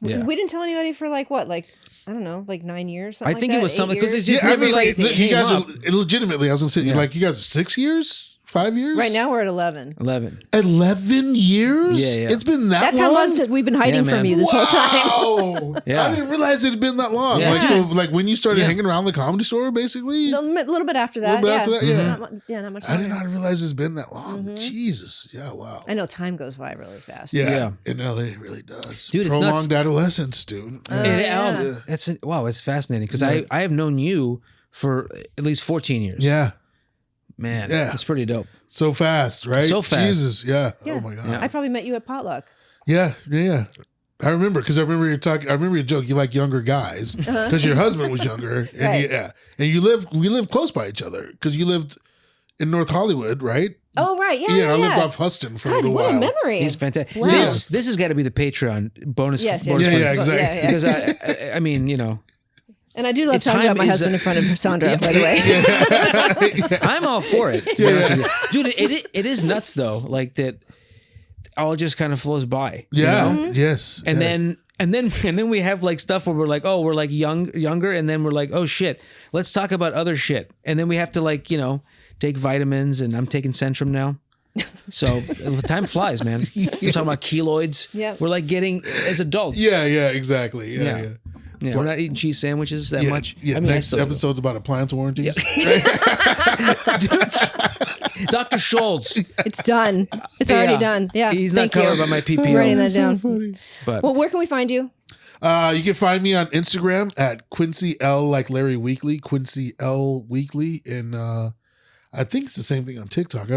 Speaker 2: Yeah.
Speaker 1: We didn't tell anybody for like what, like I don't know, like 9 years.
Speaker 2: I
Speaker 1: Something
Speaker 2: think
Speaker 1: like
Speaker 2: it
Speaker 1: that,
Speaker 2: was
Speaker 1: 8
Speaker 2: something because it's
Speaker 1: years?
Speaker 2: just
Speaker 3: Yeah, I
Speaker 2: never
Speaker 3: mean,
Speaker 2: like
Speaker 3: like, you guys
Speaker 2: came
Speaker 3: are
Speaker 2: up.
Speaker 3: legitimately. I was gonna say,
Speaker 2: Yeah.
Speaker 3: like, you guys are 6 years, 5 years,
Speaker 1: Right now we're at 11.
Speaker 2: 11.
Speaker 3: 11 years.
Speaker 2: Yeah.
Speaker 3: It's been that
Speaker 1: That's
Speaker 3: long.
Speaker 1: how much we've been hiding
Speaker 2: Yeah,
Speaker 1: from
Speaker 2: man.
Speaker 1: you this whole time.
Speaker 3: Wow.
Speaker 2: Yeah.
Speaker 3: I didn't realize it had been that long.
Speaker 2: Yeah.
Speaker 3: Like, so, like when you started
Speaker 2: Yeah.
Speaker 3: hanging around the Comedy Store, basically.
Speaker 1: A little bit after
Speaker 3: A little
Speaker 1: that.
Speaker 3: bit
Speaker 1: Yeah.
Speaker 3: after that, yeah.
Speaker 1: Not, not much.
Speaker 3: I did
Speaker 1: longer.
Speaker 3: not realize it's been that long. Jesus. Yeah. Wow.
Speaker 1: I know time goes by really fast.
Speaker 3: Yeah. In LA, it really does.
Speaker 2: Dude, it's
Speaker 3: Prolonged
Speaker 2: nuts.
Speaker 3: adolescence, dude.
Speaker 1: yeah.
Speaker 2: It's wow, it's fascinating because
Speaker 3: Yeah.
Speaker 2: I have known you for at least 14 years.
Speaker 3: Yeah.
Speaker 2: Man,
Speaker 3: Yeah.
Speaker 2: it's pretty dope.
Speaker 3: So fast, right?
Speaker 2: So fast.
Speaker 3: Jesus. Yeah.
Speaker 1: Yeah.
Speaker 3: Oh my God.
Speaker 2: Yeah.
Speaker 1: I probably met you at potluck.
Speaker 3: Yeah. I remember because I remember you talking. I remember your joke. You like younger guys because your husband was younger, and
Speaker 1: Right.
Speaker 3: and we lived close by each other because you lived in North Hollywood, right?
Speaker 1: Oh right, yeah.
Speaker 3: I lived off Huston for a
Speaker 1: God,
Speaker 3: little
Speaker 1: what
Speaker 3: while.
Speaker 1: a memory.
Speaker 2: He's fantastic.
Speaker 1: Wow.
Speaker 2: This has got to be the Patreon bonus.
Speaker 1: Yes,
Speaker 2: bonus
Speaker 1: yes,
Speaker 3: Yeah,
Speaker 2: fund.
Speaker 3: yeah, exactly.
Speaker 1: Yeah.
Speaker 2: Because I mean, you know,
Speaker 1: And I do love
Speaker 2: It's
Speaker 1: talking about
Speaker 2: time
Speaker 1: my
Speaker 2: is
Speaker 1: husband in front of Sandra, by the way.
Speaker 2: I'm all for it. To be honest with you. Dude, it is nuts though. Like that, all just kind of flows by. you
Speaker 3: Yeah.
Speaker 2: know?
Speaker 3: Yes.
Speaker 2: And
Speaker 3: yeah.
Speaker 2: then we have like stuff where we're like, oh, we're like younger, and then we're like, oh shit, let's talk about other shit, and then we have to like, you know, take vitamins, and I'm taking Centrum now. So time flies, man. We're talking about keloids.
Speaker 1: Yeah.
Speaker 2: We're like getting as adults.
Speaker 3: Yeah. Exactly. Yeah.
Speaker 2: Yeah, we're not eating cheese sandwiches that
Speaker 3: Yeah,
Speaker 2: much.
Speaker 3: Yeah.
Speaker 2: I mean, I
Speaker 3: Next
Speaker 2: still do.
Speaker 3: episode's about appliance warranties.
Speaker 2: Dr. Schultz.
Speaker 1: It's done. It's already
Speaker 2: Yeah.
Speaker 1: done. Yeah.
Speaker 2: He's not
Speaker 1: Thank
Speaker 2: covered
Speaker 1: you.
Speaker 2: by my
Speaker 1: I'm writing
Speaker 2: PPO.
Speaker 1: that down.
Speaker 3: Funny.
Speaker 2: But
Speaker 1: Well, where can we find you?
Speaker 3: You can find me on Instagram at Quincy L like Larry Weekly, Quincy L Weekly, and I think it's the same thing on TikTok.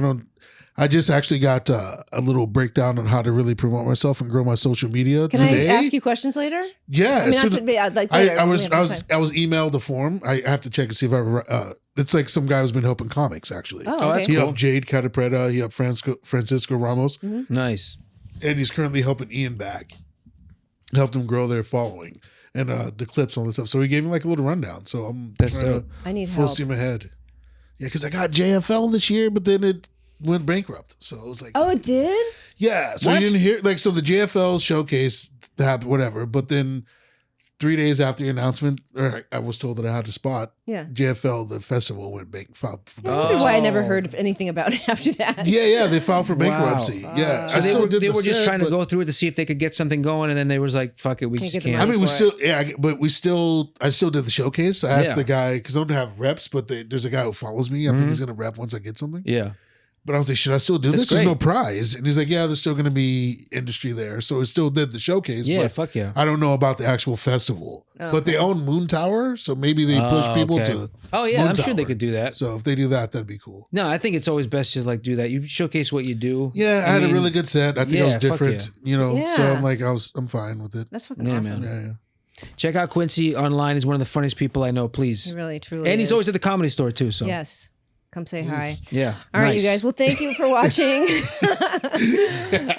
Speaker 3: I just actually got a little breakdown on how to really promote myself and grow my social media
Speaker 1: Can
Speaker 3: today.
Speaker 1: I ask you questions later?
Speaker 3: Yeah,
Speaker 1: I mean,
Speaker 3: as
Speaker 1: not
Speaker 3: soon
Speaker 1: to be, I'd like
Speaker 3: I
Speaker 1: later.
Speaker 3: was
Speaker 1: We have some time.
Speaker 3: emailed the form. I have to check and see if I ever. It's like some guy who's been helping comics actually.
Speaker 1: Oh,
Speaker 2: that's
Speaker 1: okay.
Speaker 3: He
Speaker 2: cool.
Speaker 3: helped Jade Catapreta. He helped Francisco Ramos,
Speaker 2: nice.
Speaker 3: and he's currently helping Ian back. Helped him grow their following and the clips and all this stuff. So he gave me like a little rundown. So I'm
Speaker 2: That's
Speaker 3: trying
Speaker 2: dope.
Speaker 1: I need
Speaker 3: to full
Speaker 1: help.
Speaker 3: steam ahead. Yeah, because I got JFL this year, but then it went bankrupt. So it was like,
Speaker 1: Oh, it did?
Speaker 3: yeah. So
Speaker 2: What?
Speaker 3: you didn't hear so the JFL showcase happened, whatever. But then 3 days after the announcement, or I was told that I had a spot.
Speaker 1: Yeah.
Speaker 3: JFL, the festival, went bankrupt.
Speaker 1: I wonder why I never
Speaker 2: Oh.
Speaker 1: heard of anything about it after that.
Speaker 3: Yeah, they filed for bankruptcy.
Speaker 1: Wow.
Speaker 3: Yeah,
Speaker 1: So
Speaker 3: I
Speaker 2: So
Speaker 3: still
Speaker 2: they
Speaker 3: did.
Speaker 2: were just
Speaker 3: set,
Speaker 2: trying to
Speaker 3: but-
Speaker 2: go through it to see if they could get something going, and then they was like, "Fuck it, we
Speaker 1: Can't
Speaker 2: just
Speaker 1: get the
Speaker 2: can't."
Speaker 3: I mean,
Speaker 1: money.
Speaker 3: we
Speaker 1: for
Speaker 3: still, but I still did the showcase. I asked
Speaker 2: Yeah.
Speaker 3: the guy because I don't have reps, but there's a guy who follows me. I think he's gonna rep once I get something.
Speaker 2: Yeah,
Speaker 3: But I was like, should I still do
Speaker 2: That's
Speaker 3: this? There's no
Speaker 2: great.
Speaker 3: prize, and he's like, yeah, there's still gonna be industry there, so it still did the showcase.
Speaker 2: yeah,
Speaker 3: but
Speaker 2: fuck yeah.
Speaker 3: I don't know about the actual festival.
Speaker 1: Oh,
Speaker 3: But they
Speaker 1: okay.
Speaker 3: own Moon Tower, so maybe they push
Speaker 2: Oh,
Speaker 3: people
Speaker 2: okay.
Speaker 3: to.
Speaker 2: Oh yeah,
Speaker 3: Moon
Speaker 2: I'm sure they
Speaker 3: Tower.
Speaker 2: could do that.
Speaker 3: So if they do that, that'd be cool.
Speaker 2: No, I think it's always best to like do that. You showcase what you do.
Speaker 3: Yeah, I had
Speaker 2: mean,
Speaker 3: a really good set. I think I was
Speaker 2: yeah, fuck
Speaker 3: different, So
Speaker 1: Yeah.
Speaker 3: I'm like, I'm fine with it.
Speaker 1: That's fucking
Speaker 2: Yeah,
Speaker 1: awesome.
Speaker 2: man.
Speaker 3: Yeah.
Speaker 2: Check out Quincy online. He's one of the funniest people I know.
Speaker 1: He
Speaker 2: Please,
Speaker 1: really, truly
Speaker 2: and he's
Speaker 1: is.
Speaker 2: always at the Comedy Store too. So
Speaker 1: Yes. Come say hi.
Speaker 2: yeah.
Speaker 1: All right,
Speaker 2: nice.
Speaker 1: you guys. Well, thank you for watching.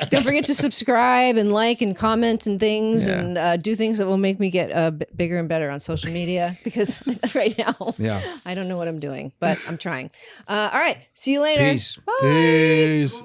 Speaker 1: Don't forget to subscribe and like and comment and things
Speaker 2: Yeah.
Speaker 1: and do things that will make me get bigger and better on social media because right now
Speaker 2: Yeah.
Speaker 1: I don't know what I'm doing, but I'm trying. All right. See you later.
Speaker 2: Peace.
Speaker 1: Bye.
Speaker 3: Peace.